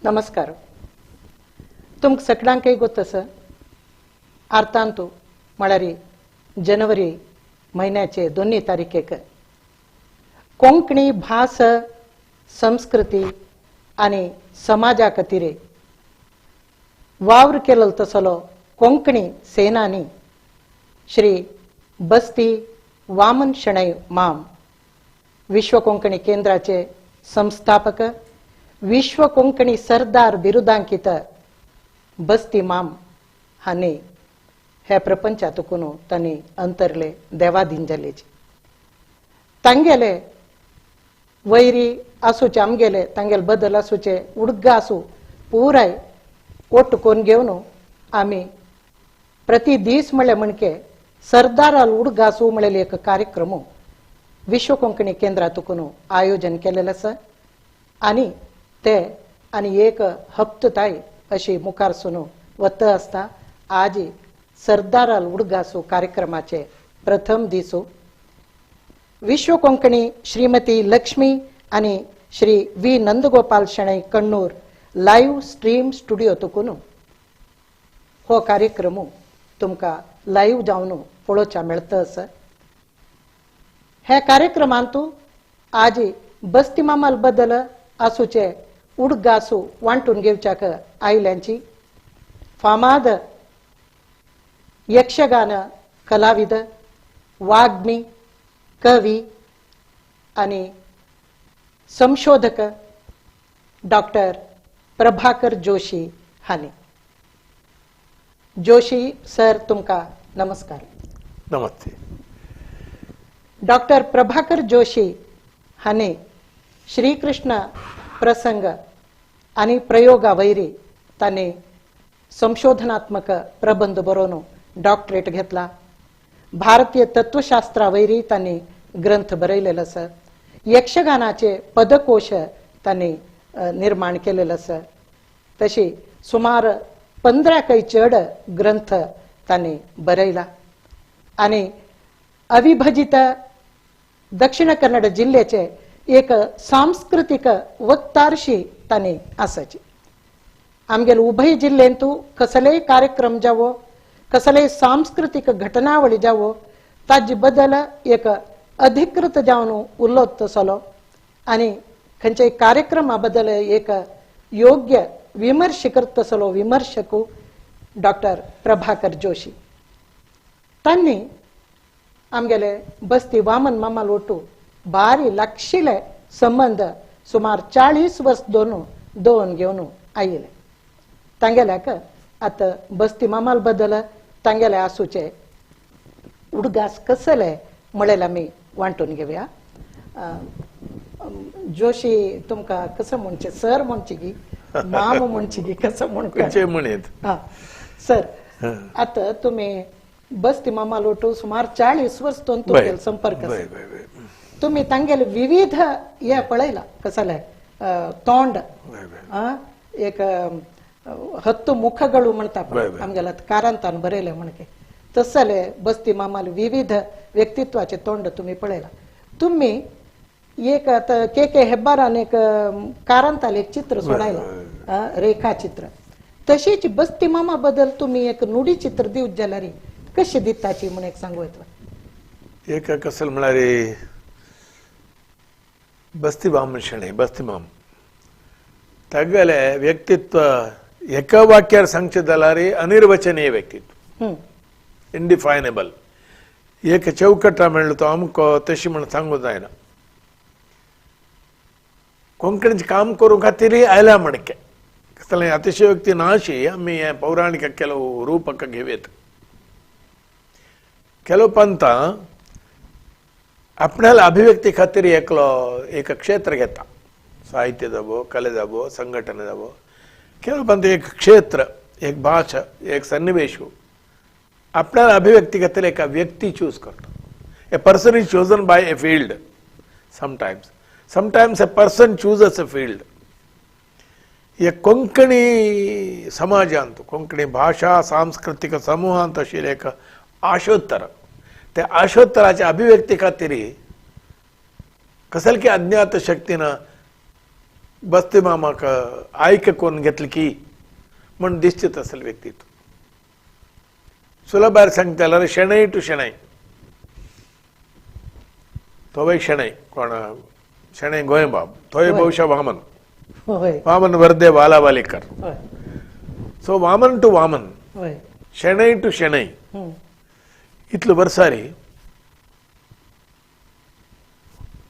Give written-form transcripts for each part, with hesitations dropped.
नमस्कार. तुमक सगळ्यांकय गोत्तस अर्थांतू म्हळ्यार जनवरी महिन्याचे 2 तारीखेक कोंकणी भास संस्कृती आणि समाजा खातीर वावर केलो तसलो कोंकणी सेनानी श्री बस्ती वामन शणै माम विश्व कोंकणी केंद्राचे संस्थापक विश्व कोंकणी सरदार बिरुदांकित बस्ती माम हाने हे प्रपंचातून तांणी अंतरले देवाधीन जालेचे तांगेले वैरी आसूचे आमगेले तांगेले बदल आसूचे उडगा आसू पुराय ओट कोन घेवन आमी प्रति दीस म्हळ्ळे म्हणके सरदाराल उडगा आसू म्हणलेले एक कार्यक्रम विश्व कोंकणी केंद्रातून आयोजन केलेले आसा आणि ते आणि एक हप्तताय अशी मुखार सुनू वत असता आज सरदाराल उडगासू कार्यक्रमाचे प्रथम दिसू विश्व कोंकणी श्रीमती लक्ष्मी आणि Shri V Nandagopal Shenoy Kannur live stream studio तुकून हो कार्यक्रम तुमका लाईव्ह जावन पळोवचा मेळतस. हे कार्यक्रमांतू आज बस्ती मामाल बद्दल आसूचे उडगासू वांटून घेवच्याक आयल्यांची फामाद यक्षगान कलाविद वाग्मी कवी आणि संशोधक डॉक्टर प्रभाकर जोशी हानी. जोशी सर तुमका नमस्कार. नमस्ते. डॉक्टर प्रभाकर जोशी हाने श्रीकृष्ण प्रसंग आणि प्रयोगावैरी ताने संशोधनात्मक प्रबंध बरोवन डॉक्टरेट घेतला. भारतीय तत्वशास्त्रावैरी तांणी ग्रंथ बरयलेलो आसा. यक्षगानाचे पदकोश तांणी निर्माण केलेलो आसा. तशी सुमार 15 चड ग्रंथ तांणी बरयला आणि अविभजित दक्षिण कन्नड जिल्ह्याचे एक सांस्कृतिक वक्तारशी तांणी आसाची. आमगेल उभय जिल्ह्यांतू कसलेय कार्यक्रम जावो कसलेय सांस्कृतिक घटनावळी जावो ताजे बद्दल एक अधिकृत जावन उरलो तसलो आणि खंयच्याय कार्यक्रमा बद्दल एक योग्य विमर्श करत तसलो विमर्शक डॉक्टर प्रभाकर जोशी. तांणी आमगेले बस्ती वामन मामाल ओटू भारी लागशिले संबंध सुमार 40 वर्स दोन घेवन आयले. तांगेल्याक आता बस्ती मामाल बद्दल तांगेले आसूचे उडगास कसले म्हळेल आमी वांटून घेवया. जोशी तुमका कसं म्हणचे सर म्हणचे की माम म्हणचे की कसं म्हणत सर. आता तुम्ही बस्ती मामा लोटू सुमार 40 वर्ष तुमचे संपर्क तुम्ही तांगेले विविध हे पळयला कसले तोंड एक हत्तू मुखಗಳು म्हणता आमगेला कारांतान बरयले म्हणके तसले बस्ती मामाल विविध व्यक्तित्वाचे तोंड तुम्ही पळयला. तुम्ही एक के हेब्बारान एक कारांताल एक चित्र सोडायला रेखाचित्र तशीच बस्ती मामा बद्दल तुम्ही एक नुडी चित्र दिवत जाल्यार कशी दिताची म्हणून एक सांगू येतो. एक कसल म्हळ्यार बस्ती वामन शणै बस्ती माम तागेले व्यक्तित्व एका वाक्यार सांगचे जाल्यार अनिर्वचनीय व्यक्तित्व इनडिफायनेबल. एक चौकटा म्हणलो तो आमको तशी म्हण सांगू जायना. कोंकणीचे काम करू खातीर आयला म्हणके कसले अतिशयोक्ती नाशी आमी हे पौराणिक ಕೆಲವು ರೂಪಕ घेवेत. ಕೆಲವು पंत आपणाला अभिव्यक्ती खातीर एकलो एक क्षेत्र घेता साहित्य जावो कले जावो संघटना जावो. ಕೆಲವು पंत एक क्षेत्र एक भाषा एक सन्निवेश आपणाला अभिव्यक्ती खातीर एक व्यक्ती चूज करता. A person is chosen by a field. sometimes a person chooses a field. ये कोंकणी समाजांत कोंकणी भाषा सांस्कृतिक समूहांत आशिल्लें एक आशोत्तर त्या बस्ती मामाक आयके कोण घेतली की म्हण दिसत असेल व्यक्तित्व सुलभार सांगता शेणै टू शेणै तो शेणै कोण Shenoy Goembab थोय बहुशा Vaman Vaman Varde Valaulikar so Vaman to Vaman Shenoy to Shenoy इतलं वर्सारी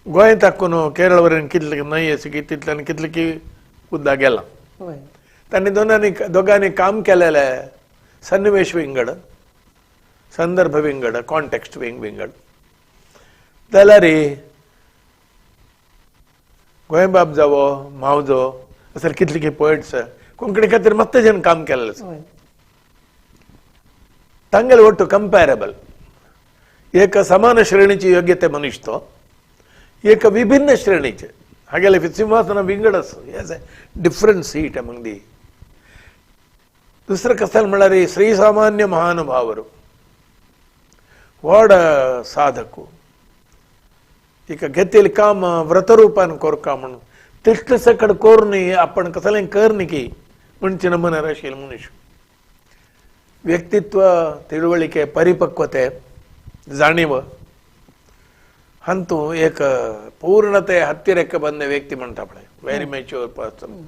गोंय ताकून केरळ वरेन कितले न्हंय अशी की तितल्यान कितले की उद्दा गेला तांणी दोगांनी काम केलेले सन्निवेश विंगड संदर्भ विंगड कॉन्टेक्स्ट विंगड जाल्यार गोंयबाब जावो मावजो असर कितले की पोएट्स कोंकणी खातीर मत्ते जन काम केलेलें तांगेले ಒಟ್ಟು कंपेरेबल एक समान श्रेणीची योग्यते मनुष्य तो एक विभिन्न श्रेणीचे हागेले सिंहासन विंगडस डिफरंट सीट अमंग दी दुसरं कसं म्हळ्यार श्रीसामान्य महानुभावरू व्हड साधकू इक घेतील काम व्रतरूपान कोरका म्हणून तितले सकड कोरनी आपण कसलें करनी की म्हणचे नमूने आशिल्ले मनुष्य व्यक्तित्व तिಳುವಳಿಕೆ परिपक्वते जाणीव ಅಂತೂ एक पूर्णते ಹತ್ತಿರಕ್ಕೆ ಬಂದ ವ್ಯಕ್ತಿ म्हणटापळे व्हेरी मॅच्युअर पर्सन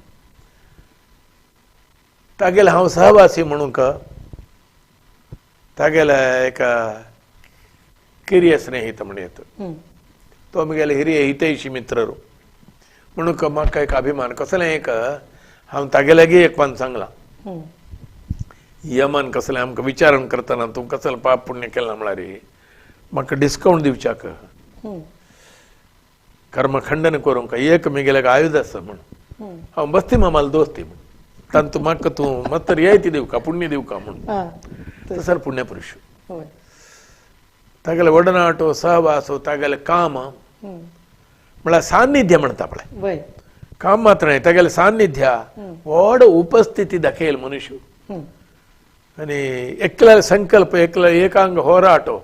तागेले हांव सहवासी म्हणून तागेले एक ಕಿರಿಯ ಸ್ನೇಹಿತ म्हणयत तो म्हगेले हिरिय हितैषी मित्ररू म्हणून म्हाका एक अभिमान कसलें एक हांव तागेल्यागी एक पान सांगला यमन कसलें आमकां विचारण करतना तूं कसलें पाप पुण्य केलां म्हळ्यार म्हाका डिस्कावंट दिवच्याक कर्मखंडन करूंक एक म्हगेल्याक आयुध आसा म्हणून हांव बस्ती मामाल दोस्ती म्हण तांतू म्हाका तूं मत्त रियायती दिवका पुण्य दिवका म्हणून तसर पुण्य पुरुष तागेले ಒಡನಾಟो सहवासो तागेले काम म्हळ्यार सान्निध्य म्हणटा पळय काम मात्र न्हय तागेले सान्निध्य व्हड उपस्थिती दाखयल मनुष्य आनी एकला संकल्प एकला एकांग होराटो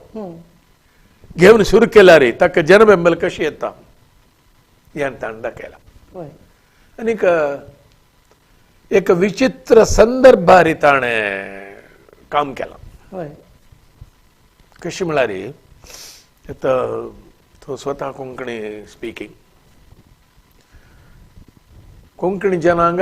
घेवन सुरू केल्यार ताका जनबेंबल कशी येता हें ताणें दाखयलां आनीक एक विचित्र संदर्भारी ताणें काम केलां कशी म्हळ्यार तो स्वता कोंकणी स्पीकिंग कोंकणी जनांक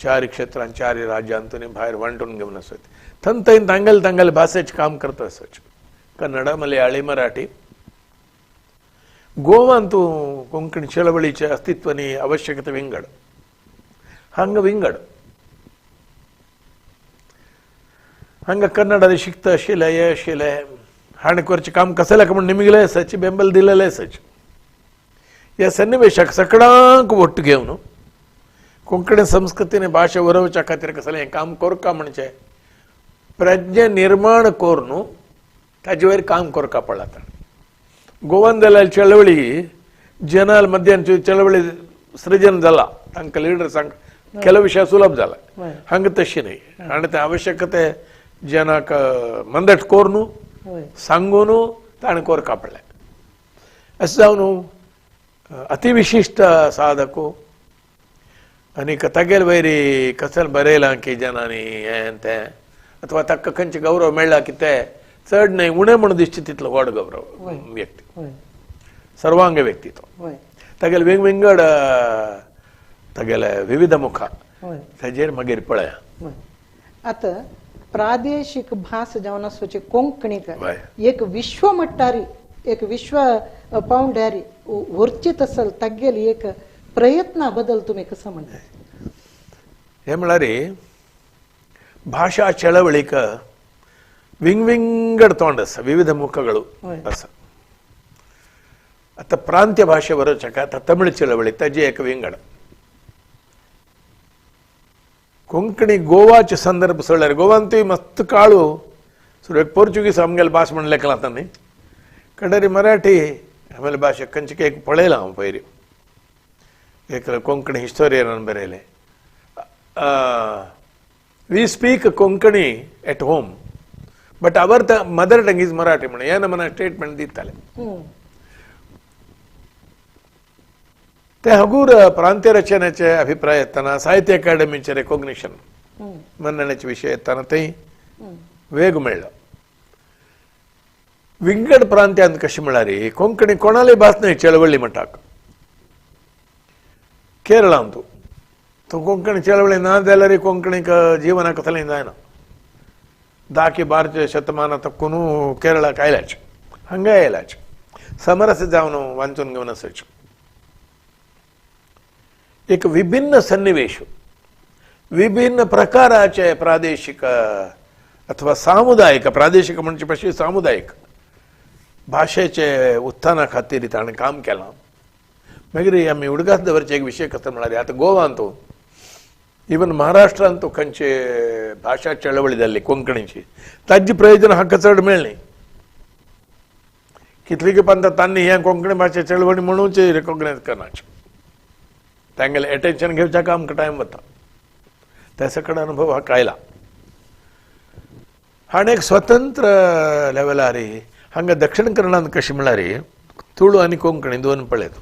चार क्षेत्रांत चार राज्यांतून भायर वांटून घेवन आसत थंय तांगेले भाशेचें काम करता आसत कन्नड मलयाळी मराठी गोवान तूं कोंकणी चळवळीचे अस्तित्वानी आवश्यकता विंगड हांगा विंगड हांगा कन्नडारी शिकता आशिल्ले हे आशिल्ले हाणें करचें काम कसलें म्हूण निमगलें आसाची बेंबल दिलेलें आसाच ह्या सन्निवेशाक सकडांक वट्ट घेवन कोंकणी संस्कृतीन भाशा उरोवच्या खातीर कसलें हें काम करका म्हणचें प्रज्ञ निर्माण कोर न्हू ताजे वयर काम करका पडला गोवान जाल्यार चळवळी जनाल मध्यान चळवळी सृजन जाला तांकां लिडर्सांक केलो विशय सुलभ जाला हांगा तशी न्हय आनी ते आवश्यकते जनाक मंदट कोर न्हू सांगून ताणें करका पडलें अशें जावन अतिविशिश्ट साधकू आनीक तागेले वयरी कसले बरयलां की जनांनी हें तें अथवा ताका खंयचे गौरव मेळ्ळा की ते चड न्हय उणें म्हूण दिसचे तितलो व्हड गौरव व्यक्ती सर्वांग व्यक्तित्व तागेले वेगवेगळ तागेले विविध मुखां ताजेर मागीर पळया आता प्रादेशिक भास जावन आसची कोंकणीक एक विश्व मट्टारी एक विश्व पावंड्यारी व्हरचीत आसल तागेली एक प्रयत्ना बद्दल तुमी कसं म्हणटा हे म्हळ्यार भाषा चळवळीक विंगविंगड तोंड आसा विविध मुखಗಳು आसा आता प्रांतीय भाषे बरोवच्याक आता तमिळ चळवळी ताजी एक विंगड कोंकणी गोवाचे संदर्भ सोडल्यार गोवान तुवें मस्त काळू सुरू पोर्चुगीज आमगेले भास म्हणलें केला आता न्ही कडेरी मराठी आमगेले भाशेक खंयचे एक पळयलां हांव पयलीं एक कोंकणी हिस्टोरियनान बरयलें we speak Konkani at home but our mother tongue is Marathi म्हणून हे नमूना स्टेटमेंट दिताले ते हगूर प्रांतीय रचनेचे अभिप्राय येताना साहित्य अकादमीचे रेकॉग्निशन मन्नाण्याचे विषय येताना ते वेग मेळ्ळो विंगड प्रांत्यांत कशी म्हळ्यार कोंकणी कोणालाय भास न्हय चळवळी म्हणटाक केरळांत तो कोंकणी चळवळी ना जाल्यार कोंकणीक जीवना कसलें जायना 10 की 12 शतमाना तक्कून केरळाक आयल्याच हांगा आयल्याच समरस जावन वांचून घेवन असच एक विभिन्न सन्निवेश विभिन्न प्रकाराचे प्रादेशिक अथवा सामुदायिक प्रादेशिक म्हणजे पशी सामुदायिक भाषेचे उत्थाना खातीर ताणें काम केलां मागीर आमी उडगास दवरचे एक विशय कसो म्हळ्यार आतां गोवांत इवन महाराष्ट्रांत खंयचे भाशा चळवळी जाल्ली कोंकणीची ताजी प्रयोजन हाका चड मेळ्ळें कितली की पंत तांणी ह्या कोंकणी भाशे चळवळी म्हणूच रिकॉग्नायज करनाचे तांगेलें एटेन्शन घेवच्याक आमकां टायम वता त्याचा कडेन अनुभव हा आयला हाणे एक स्वतंत्र लेवलार हांगा दक्षिण कन्नडांत कशें म्हळ्यार तुळू आनी कोंकणी दोन पळयत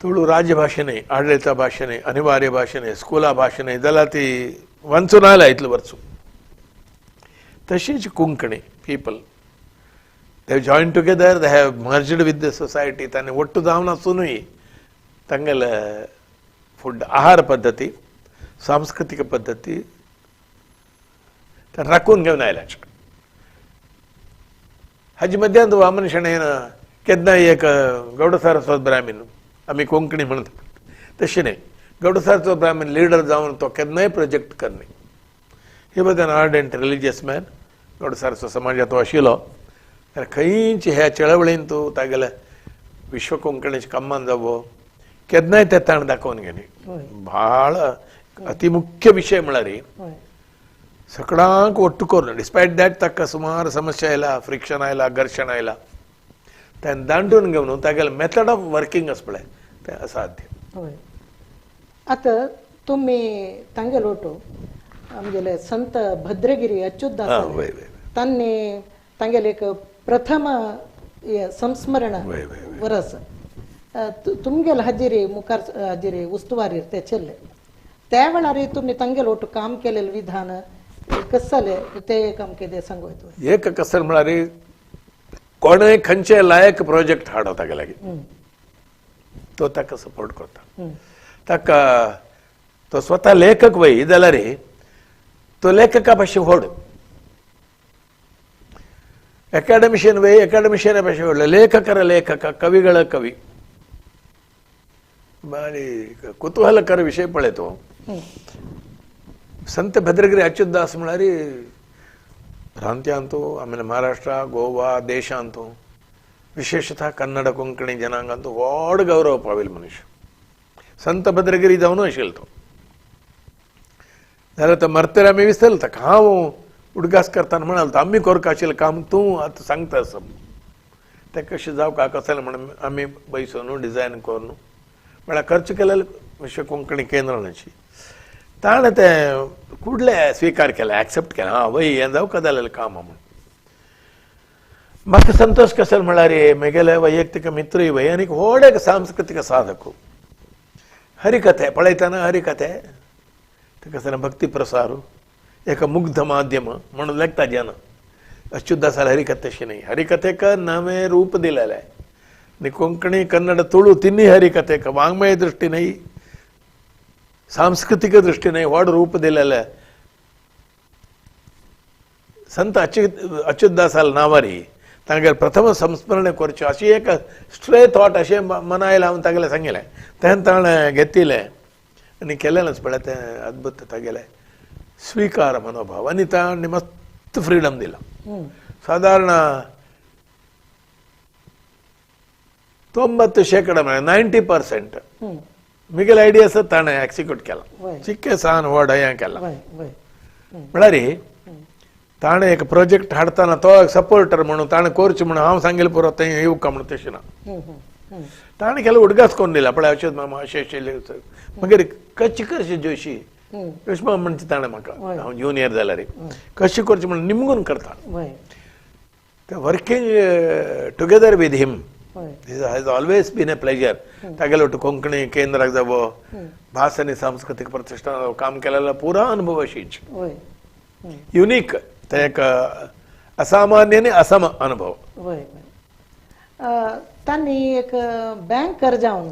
तुळू राजभाशेने आडळिता भाशेने अनिवार्य भाशेने स्कुला भाशेने जाल्यार ती वांचून आयला इतलें वर्सूं तशीच Konkani people they joined together, they have merged with the society. तांणी ಒಟ್ಟು जावन आसूनय तांगेले फूड आहार पद्धती सांस्कृतिक पद्धती राखून घेवन आयल्याच हाजे मध्यांत वामन शेणेन केन्नाय एक गौड सारस्वत ब्राह्मीण आमी कोंकणी म्हणटात तशें न्हय गौड सारस्वत ब्राह्मीण लिडर जावन तो केन्नाय प्रोजेक्ट करना he was an ardent religious man Gaud Saraswat समाजांत तो आशिल्लो खंयची ह्या चळवळींत तागेले विश्व कोंकणीच्या कामान जावो केन्नाय ते ताण दाखोवन घेनी भाळ अतिमुख्य विशय म्हळ्यार सगळ्यांक ಒಟ್ಟು करून डिस्पायट दॅट ताका सुमार समस्या आयला फ्रिक्शन आयला घर्षण आयला त्यान दांडून घेवन तागेले मेथड ऑफ वर्किंग आसा पळय तें असाध्य आता तुम्ही तांगेलोटो आमगेले संत भद्रगिरी अच्युतदास तांणी तांगेले एक प्रथम संस्मरण वरस तुमगेल हजेरी मुखार हजेरी उस्तुवारी ते चल्ले त्या वेळार तुम्ही तांगेलोटो काम केलेले विधान कसले ते काम कितें सांगोयतो एक कसर म्हळ्यार कोणय खंयचे लायक प्रोजेक्ट हाडो तागे लागीं तो ताका सपोर्ट करता ताका तो स्वता लेखक वय जाल्यार तो लेखका भाशेन व्हड अकाडेमिशियन वय अकाडेमिशियना भाशेन व्हडलो लेखकर लेखक कविಗಳ कवी कुतूहलकर विषय पळय तो संत भद्रगिरी अच्युतदास म्हळ्यार प्रांत्यांतू आमच्या महाराष्ट्र गोवा देशांतू विशेषतः कन्नड कोंकणी जनांगांतू व्हड गौरव पाविल्लो मनुष्य संत भद्रगिरी जावन आशिल्लो तो जाल्यार तो मरतेर आमी विसरलो ताका हांव उडगास करतना म्हणालो आमी करता आशिल्लें काम तूं आतां सांगता असो तें कशें जावं कसलें म्हणून आमी बैसून डिजायन करून म्हळ्यार खर्च केलेले विश्व कोंकणी केंद्राची ताणें तें फुडले स्विकार केलें एक्सेप्ट केलें हां वय हें जावं जालेलें काम म्हणून म्हाका संतोष कशें म्हळ्यार म्हगेले वैयक्तीक मित्रय वय आनी व्हड एक सांस्कृतीक साधक हरिकथे पळयतना हरिकथे ते कशें भक्ती प्रसार एक मुग्ध माध्यम म्हणून लेखता जन अच्युतदासाल हरिकथे तशी न्हय हरिकथेक नवें रूप दिलेलें आनी कोंकणी कन्नड तुळू तिन्नी हरिकथेक वाङ्मय दृश्टीनय सांस्कृतिक दृश्टीनय व्हड रूप दिलेलें संत अच्युतदासाल नांवार तांगेर प्रथम संस्मरण करचें अशी एक स्ट्रे थॉट अशें मना आयलें हांव तागेलें सांगिल्लें तें ताणें घेतिल्लें आनी केलेंच पळय तें अद्भुत तागेलें स्वीकार मनोभाव आनी ताणें मस्त फ्रिडम दिला साधारण 90% म्हळ्यार 90% मुगेल आयडियास ताणें एक्सिक्यूट केला चिक्के सान व्हड हें केलां म्हळ्यार ताणें एक प्रोजेक्ट हाडतना तो एक सपोर्टर म्हणून ताणें करचें म्हणून हांव सांगिल्लें पुरो तें येवका म्हणून तशें ना ताणें केलें उडगास करून दिला पळय अशें मामा अशें अशें मागीर कशी करची जोशी युष्मा म्हणचे ताणें म्हाका हांव ज्युनियर जाल्यार कशी करची म्हणून निमगून करता ते working together with him this has always been a pleasure तागेलोट कोंकणी केंद्राक जावो भास आनी सांस्कृतिक प्रतिष्ठान काम केलेलो पुरा अनुभव अशीच युनिक ते एक असामान्य आनी असम अनुभव तांणी एक बँक कर्जावन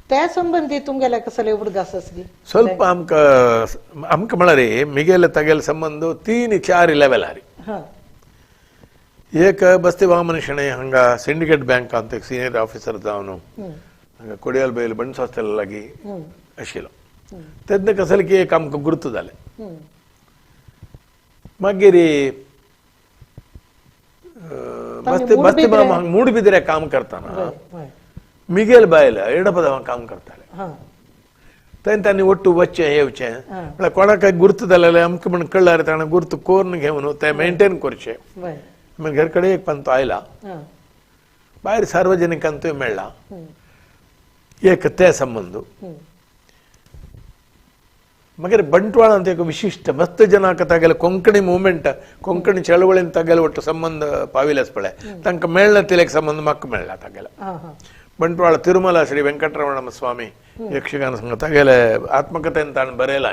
त्या संबंधी तुमगेल्या कसले उडगास आसली ಸ್ವಲ್ಪ आमकां म्हळ्यार मिगेल तागेले संबंध 3-4 लेवल आरी एक बस्ती वामन शेणे हांगा सिंडिकेट बँक ಅಂತ एक सीनियर ऑफिसर जावन हांगा कोडयाल बैल बंड संस्थेला लागीं आशिल्लो तेन्ना कसले की एक आमकां गुर्तू जालें मागीर बस्ती मामा मूडबिदिरे काम करताना मिगेल बायल एडपदां काम करताले तांणी ಒಟ್ಟು वच्चें येवचें म्हळ्यार कोणाक गुर्तू जाल्यार आमकां म्हण कळ्ळार ताणें गुर्तू कोरून घेवन तें मेंटेन करचें घर कडेन एक पंत आयला भायर सार्वजनिकांतूय मेळ्ळा एक ते संबंध मागीर बंटवाळांत एक विशिश्ट मस्त जनाक तागेले कोंकणी मुवमेंट कोंकणी चळवळीन तागेले ಒಟ್ಟು संबंध पाविल्ले पळय तांकां मेळना तिले एक संबंध म्हाका मेळ्ळा तागेलो बंटवाळ तिरुमला श्री वेंकटरमण स्वामी यक्षगान संघ तागेले आत्मकथेन ताणें बरयलां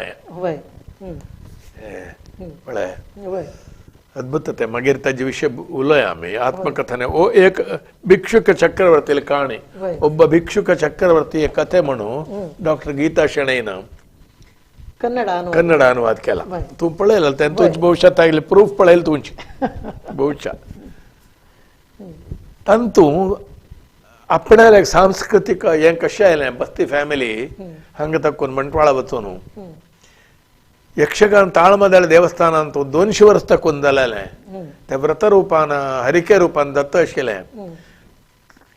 पळय अद्भुत ते मागीर ताजे विशय उलय आमी आत्मकथने ओ एक भिक्षुक चक्रवर्ती काणी ಒಬ್ಬ ಭಿಕ್ಷುಕ ಚಕ್ರವರ್ತಿ कथे म्हणून डॉक्टर गीता शेणैन कन्नड अनुवाद केला तूं पळयला तें तुजें भविश्यात तागेलें प्रूफ पळयलें तुमचें भविश्यात तातूं आपणाक एक सांस्कृतीक हें कशें आयलें बस्ती फॅमिली हांगा तकून बंटवाळा वचून यक्षगान ताळमदाळ देवस्थानांत 200 वर्स तकून जालेलें तें व्रत रुपान हरिके रुपान दत्त आशिल्लें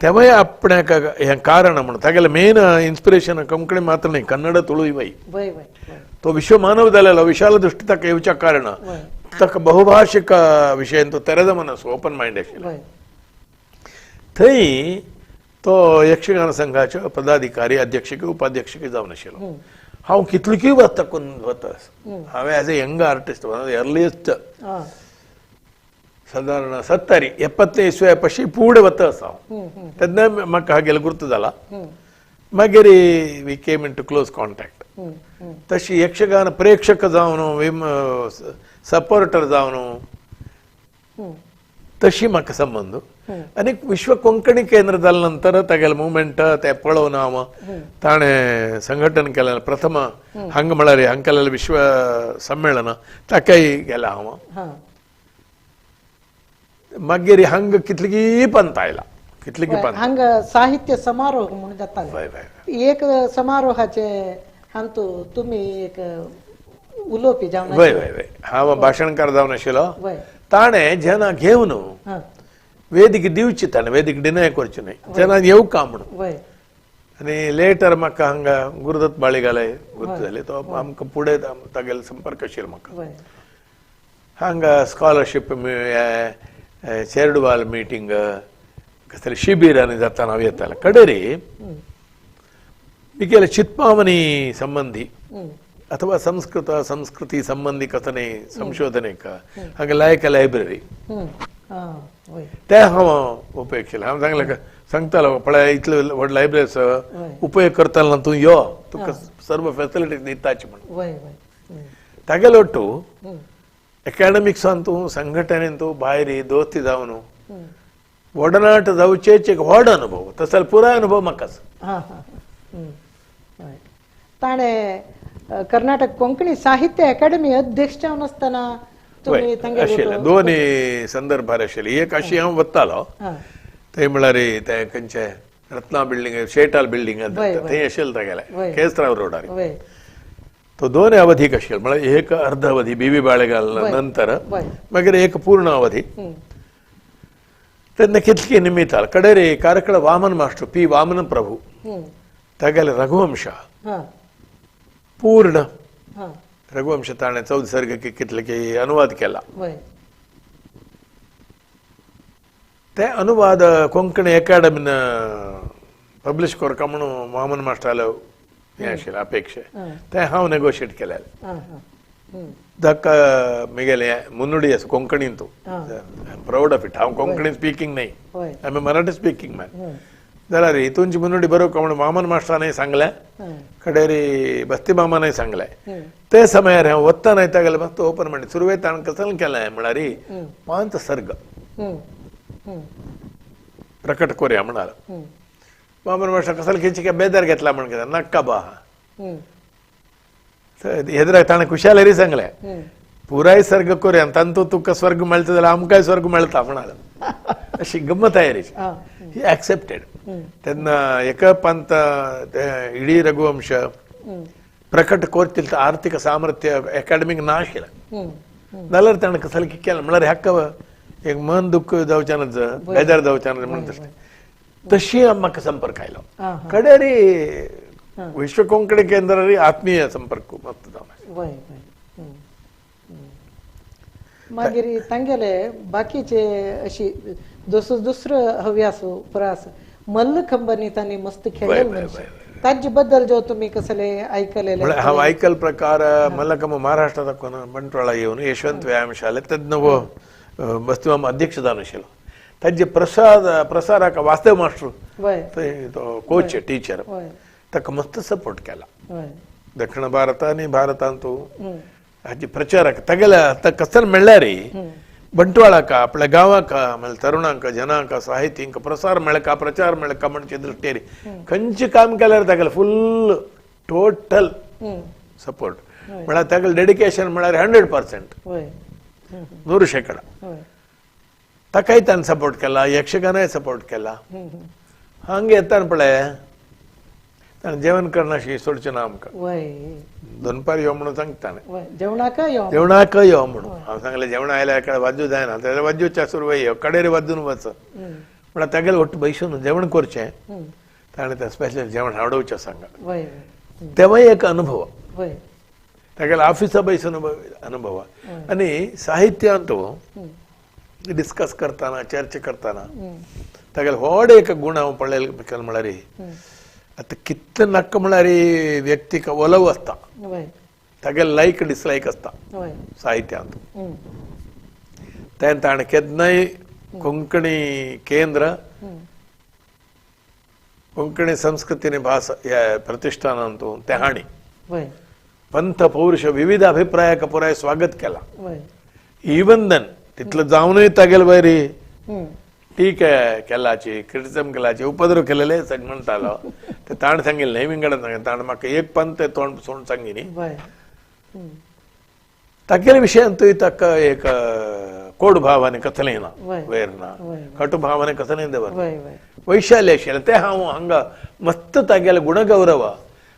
तेव्हाय आपणाक हें कारण म्हणून तागेलें मेन इन्स्पिरेशन कोंकणी मात्र न्ही कन्नड तुळूय वय तो विश्व मानव जालेलो विशाल दृश्टी ताका येवच्या कारण ताका बहुभाषिक विशयान तो तेरेद मनस ओपन मायंड आशिल्लो थंय तो यक्षगान संघाचो पदाधिकारी अध्यक्षकी उपाध्यक्षकी जावन आशिल्लो हांव कितलींय वर्स तकून वता हांवें as a young artist earliest साधारण 70-70 इसव्या पशी फुडें वता हांव तेन्ना म्हाका हागेलो गुर्तू जाला मागीर we came into close contact तशी यक्षगान प्रेक्षक जावन सपोर्टर जावन तशी म्हाका संबंध आनी विश्व कोंकणी केंद्र जाले नंतर तागेले मुवमेंट ते पळोवन हांव ताणें संघटन केलें प्रथम हांगा म्हळ्यार हांगा केलेलें विश्व संमेलन ताकाय गेला हांव मागीर हांगा कितलींय पंत आयला कितलींय पंत हांगा साहित्य समारोह म्हणून जाता एक समारोहाचे हांतू तुमी एक उलोवपी जावन वय वय वय हांव भाशणकार जावन आशिल्लो ताणें जेन्ना घेवन वेदीक दिवची ताणें वेदीक डिनाय करची न्हय जेन्ना येवका म्हणून आनी लेटर म्हाका हांगा गुरुदत्त बाळीगाले गुर्तू जाले तो आमकां फुडें तागेलो संपर्क आशिल्लो म्हाका हांगा स्कॉलरशीप चेरडवाल मीटिंग कसले शिबीर आनी जाताना हांव येतालो कडेरी मिगेले चित्पावनी संबंधी अथवा संस्कृत संस्कृती संबंधी कसने संशोधनेक हांगा लायक लायब्ररी ते हांव उपयोग केले हांव सांगतालो पळय इतले व्हड लायब्ररीस उपयोग करतालो तूं यो तुका सर्व फॅसिलिटी दिताची म्हणून तागेलो ಒಟ್ಟು एकाडेमिक्सान तूं संघटनेन तूं भायर दोस्ती जावन ಒಡನಾಟ जावचेच एक व्हड अनुभव तसो पुराय अनुभव म्हाका ताणें कर्नाटक कोंकणी साहित्य अकादमी अध्यक्ष जावन आसतना तुमी तांगे आशिल्ले दोनी संदर्भार आशिल्ले एक अशी हांव वतालो थंय म्हळ्यार ते खंयचे रत्ना बिल्डिंग शेटाल बिल्डिंग थंय आशिल्ले तागेले केसराव रोडार तो 2 अवधीक आशिल्लो म्हळ्यार एक अर्ध अवधी बीबी बाळेगाल नंतर मागीर एक पूर्ण अवधी तेन्ना कितली निमित्त कडेर कारकळ वामन मास्टर पी वामन प्रभू तागेले रघुवंश पूर्ण रघुवंश ताणें 14 सर्ग कितले की अनुवाद केला ते अनुवाद कोंकणी अकादमीन पब्लिश करता म्हणून वामन मास्टरालो हें आशिल्लें अपेक्षा ते हांव नेगोशिएट केलेलें धक्का मिगेले मुन्नुडी असं कोंकणीन तू प्राऊड ऑफ इट हांव कोंकणी स्पीकिंग नाही आम्ही मराठी स्पीकिंग मॅन जाल्यार हितूंची मुन्नुडी बरोवंक म्हण वामन मास्टरानय सांगलें कडेरी बस्ती मामानय सांगलें ते समयार हांव वत्ताना येता गेल्यार मस्त ओपन म्हणलें सुरवेत ताणें कसलें केलें म्हळ्यार 5 सर्ग प्रकट कोरया म्हणालो वामन मास्टर कसलें खिची काय बेजार घेतला म्हण कितें नाका बा एदराक ताणें कुशालेरी सांगलें पुराय सर्ग कोरया तांतू तुका स्वर्ग मेळटा जाल्यार आमकांय स्वर्ग मेळटा म्हणालो अशी गंमत तयारीची ही ऍक्सेप्टेड तेन्ना एका पंत इडी रघुवंश प्रकट कोरतील आर्थीक सामर्थ्य अकाडेमीक ना आशिल्लें जाल्यार ताणें कसलें केलें म्हळ्यार हाका एक मन दुख्ख जावच्यानच बेजार जावच्यान म्हणून तशी म्हाका संपर्क आयलो कडेरी विश्व कोंकणी केंद्रारी आत्मीय संपर्क मस्त जावन मागीर तांगेले बाकीचे अशी दुसरं हव्यास प्रास मल्लखंबांनी तांणी मस्त खेळलेले ताजे बद्दल जो तुम्ही कसले ऐकलेले हांव आयकल प्रकार मल्लखंब महाराष्ट्रात बंटवाळा येवन यशवंत व्यायाम शाळेत तज्ञ बस्तीमाम अध्यक्ष जावन आशिल्लो ताजे प्रसाराक वास्तव मास्टर तो कोच टीचर ताका मस्त सपोर्ट केला दक्षिण भारत आनी भारतांत हाची प्रचारक तागेल्या कसर म्हणल्यार बंटवाळाक आपल्या गांवाक म्हणजे तरुणांक जनांक साहित्यीक प्रसार मेळका प्रचार मेळका म्हणचे दृश्टेर खंयचे काम केल्यार तागेलें फुल्ल टोटल सपोर्ट म्हळ्यार तागेलें डेडिकेशन म्हळ्यार 100% 100% ताकाय ताणें सपोर्ट केला यक्षगानाय सपोर्ट केला हांगा येताना पळय ताणें जेवण करनाशी सोडचें ना आमकां दनपार यो म्हणून सांगता जेवणाक यो म्हणून हांव सांगलें जेवण आयल्या एका वाजू जायना जाल्यार वाजूच्या सुरवाय यो कडेर वाजून वच म्हळ्यार तागेलें ಒಟ್ಟು बसून जेवण करचें ताणें तें स्पेशल जेवण हाडोवचें सांगा तेव्हाय एक अनुभव तागेल्या ऑफिसा बसून अनुभव आनी साहित्यांत डिस्कस करतना चर्चा करतना तागेलें व्हड एक गुण हांव पळयलें म्हळ्यार आता कितले नाका म्हळ्यार व्यक्तीक ओलव आसता तागेले लायक डिसलायक आसता साहित्यांत ताणें केन्नाय कोंकणी केंद्र कोंकणी संस्कृती आनी भास ह्या प्रतिष्ठानांत ते हाणी पंथ पौरुष विविध अभिप्रायाक पुराय स्वागत केला इवन देन तितलो जावनूय तागेले वयरी टीका केलाची क्रिटिसिझम केलाची उपद्रव केलेले म्हणटालो ते ताणें सांगिल्लें नेहमींगडे सांगलें ताणें म्हाका एक पंथ तोंड सोडून सांगिनी तागेले विशयांतूय ताका एक कोड भावाने कसलें ना वयर ना कटू भावाने कसलें दवर वैशाल्य आशिल्लें तें हांव हांगा मस्त तागेले गुणगौरव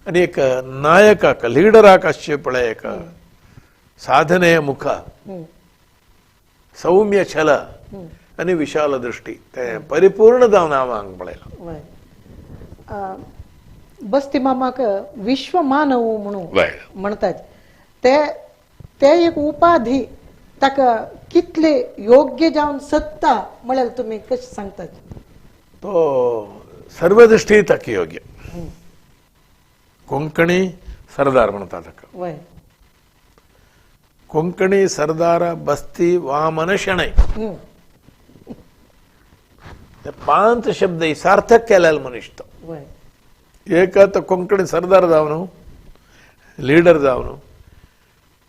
आनी एक नायकाक लिडराक आसचें पळय एक साधनेय मुख सौम्य छल आनी विशाल दृष्टी ते परिपूर्ण जावन हांव हांगा पळयलां बस्ती मामाक विश्व मानव म्हणून म्हणटात ते एक उपाधी ताका कितले योग्य जावन सत्ता म्हळ्यार तुमी कशें सांगतात तो सर्व दृश्टी ताका योग्य कोंकणी सरदार म्हणटा ताका कोंकणी सरदार बस्ती वामन शणै 5 शब्द सार्थक केलेलो मनीस तो एक तो कोंकणी सरदार जावन लीडर जावन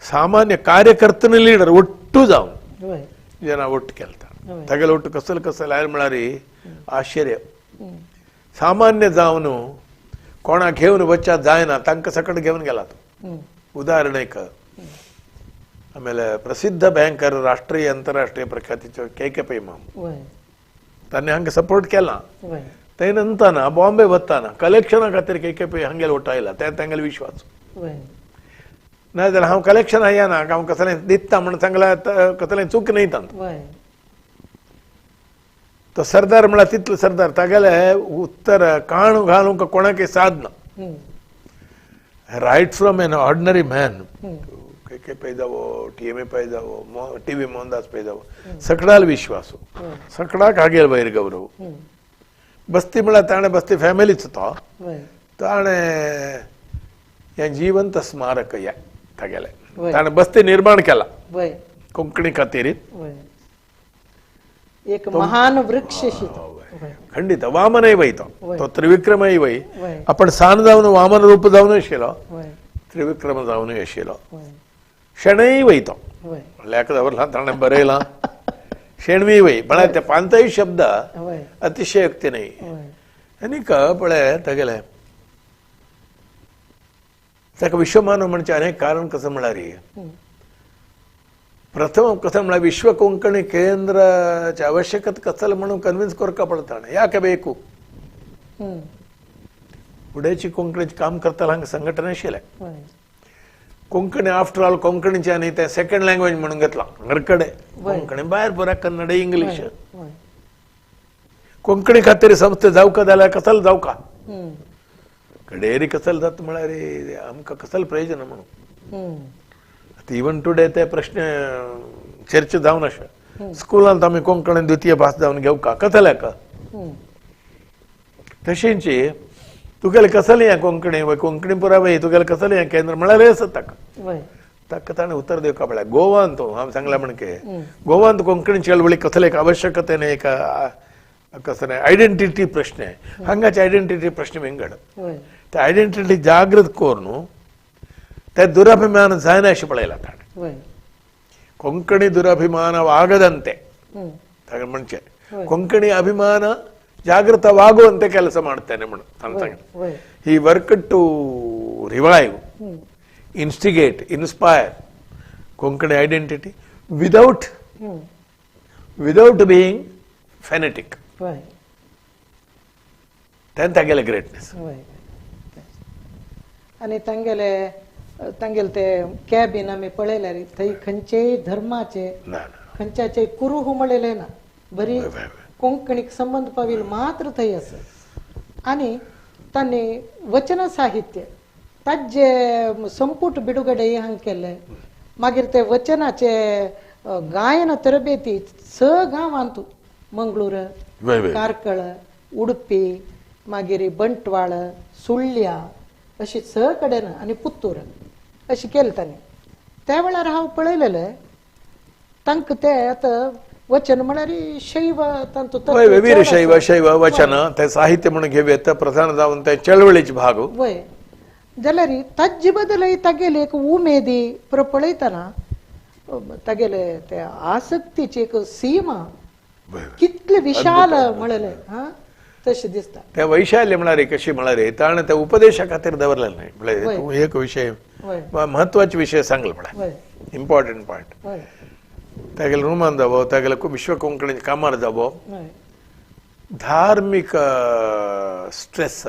सामान्य कार्यकर्ते लीडर ಒಟ್ಟು जावन जना ಒಟ್ಟು केलता तागेले ಒಟ್ಟು कसले आयले म्हळ्यार आश्चर्य सामान्य जावन कोणा घेवन वच्चा जायना तांकां सकट घेवन गेला तो उदाहरण एक आमेले प्रसिद्ध बँकर राष्ट्रीय अंतरराष्ट्रीय प्रख्यातीचो के पै माम ताणें हांगा सपोर्ट केला ते नंतर बॉम्बे वताना कलेक्शना खातीर के पै हांगेले वोट आयला ते तांगेले विश्वास नाजाल्यार हांव कलेक्शन येना हांव कसलें दिता म्हणून सांगल्यार कसलें चूक न्ही तांत तो सरदार म्हळ्यार तितलो सरदार तागेले उत्तर काण घालूंक कोणाकय साधना right from an ordinary man के पै जावो TMA पै जावो TV मोहनदास पै जावो सकडाल विश्वास सकडाक हागेल वयर गौरव बस्ती म्हळ्यार ताणें बस्ती फॅमिलीच तो ताणें हें जिवंत स्मारक या तागेलें वय. ताणें बस्ती निर्माण केला वय कोंकणी खातीर वय एक महान वृक्ष शितो. वय खंडित वामनय वय वय. तो त्रिविक्रमय वय वय आपण सान जावन वामन रूप जावन आशिल्लो वय त्रिविक्रम जावनूय आशिल्लो वय शेणय वय तो वय लेख दवरला ताणें बरयलां शेणवी वय म्हळ्यार ते पांचय शब्द वय अतिशयोक्ती न्हय वय आनीक पळय तेगेलें ताका विश्वमानव म्हणचे अनेक कारण कसं म्हळ्यार प्रथम कसं म्हळ्यार विश्व कोंकणी केंद्राची आवश्यकता कसलं म्हणून कन्विन्स करका पडताणे याके बेकू हम्म. फुडेची कोंकणीचे काम करताले हांगा संघटना आशिल्ले वय कोंकणी आफ्टर ऑल कोंकणीचे आनी ते सेकंड लँग्वेज म्हणून घेतला घरकडे कोंकणी भायर बरा कन्नड इंग्लीश वय कोंकणी खातीर संस्था जावका जाल्यार कसलो जावका हम्म. डेरी कसलो जाता म्हळ्यार आमकां कसलो प्रयोजन म्हणून हम्म. इवन टुडे ते प्रश्न चर्चा जावन आसा स्कुलांत आमी कोंकणी द्वितीय भास जावन घेवका कसल्याक हम्म. तशेंच तुगेलें कसलें हें कोंकणी वय कोंकणी पुरावय तुगेलें कसलें हें केंद्र म्हळ्यार आसा ताका वय ताका ताणें उतर दिवपा पडलें गोवांत हांव सांगलां म्हणके गोवांत कोंकणी चळवळी कसले एक आवश्यकतेन एक कसलें आयडेंटिटी प्रश्न आहे हांगाचे आयडेंटिटी प्रश्न विंगड वय ते आयडेंटिटी जागृत कोर न्हू ते ದುರಭಿಮಾನ जायना अशें पळयलां ताणें वय ಕೊಂಕಣಿ ದುರಭಿಮಾನವಾಗದಂತೆ हम्म. ताणें म्हणचे वय ಕೊಂಕಣಿ ಅಭಿಮಾನ ಜಾಗೃತವಾಗುವಂತೆ ಕೆಲಸ ಮಾಡ್ತೇನೆ म्हणून ताणें वय सांगितलं वय ही वर्क टू रिवाइव हम्म. Instigate inspire Konkani identity without हम्म. बिईंग फॅनेटिक वय तें तागेलें ग्रेटनेस वय आनी तांगेले ते कॅबीन आमी पळयल्यार थंय खंयचेय धर्माचे ना खंयच्याचे कुरूह म्हणलेले ना बरी वय, वय. कोंकणीक संबंध पावील मात्र थंय आसा आनी तांणी वचन साहित्य ताजे संपूट बिडुगडे हांगा केले मागीर ते वचनाचे गायन तरबेती 6 गांवांत मंगळूर वय, वय. कारकळ उडपी मागीर बंटवाळ सुಳ್ಳ್या अशी 6 कडेन आनी पुत्तूर अशी केली तांणी त्या वेळार हांव पळयलेलें तांकां ते आतां वचन म्हळ्यार शैव तांचो तत्व वय वीर चड शैव आसा. शैव वचन ते साहित्य म्हणून घेवेत प्रधान जावन ते चळवळीचे भाग वय जाल्यार ताजे बदलय तागेली एक उमेदी पळयतना तागेले ते आसक्तीची एक सीमा कितले विशाल म्हणलें हा तशें दिसता त्या वैशाल्य म्हळ्यार कशी म्हळ्यार ताणें त्या उपदेशा खातीर दवरलेलें न्हय म्हळ्यार तूं एक विशय वय महत्वाचे विशय सांगले म्हळ्यार वय इम्पॉर्टंट पॉयंट वय तेगेले रुमान जावो तेगेले विश्व कोंकणी कामार जावो वय धार्मिक स्ट्रेस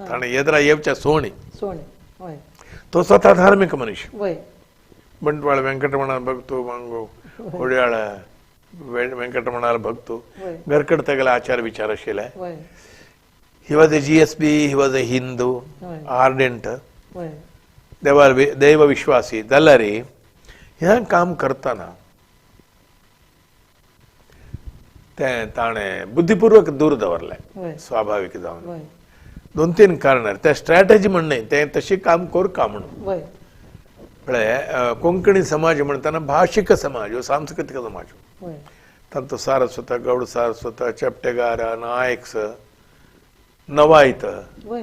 ताणें एदरा येवच्या सोणी सोणी वय तो स्वता धार्मिक मनीस वय ಬಂಟ್ವಾಳ ವೆಂಕಟರಮಣ ಭಕ್ತು ಮಂಗು ಹೊಡ್ಯಾಳ ವೆಂಕಟರಮಣಾರ ಭಕ್ತು वय घरकड तेगेले आचार विचार आशिल्ले वय he was a GSB he was a Hindu वय आर्डेंट वय देव विश्वासी जाल्यार हें काम करतना तें ताणें बुद्धीपूर्वक दूर दवरलें वय स्वाभाविक जावन वय 2-3 कारणार ते स्ट्रॅटेजी म्हणणें तें तशी काम करका म्हणून वय म्हळ्यार कोंकणी समाज म्हणटना भाशीक समाज हो सांस्कृतिक समाज वय तांचो सारस्वत गौड सारस्वत चेपटेगार नायक्स नवायत वय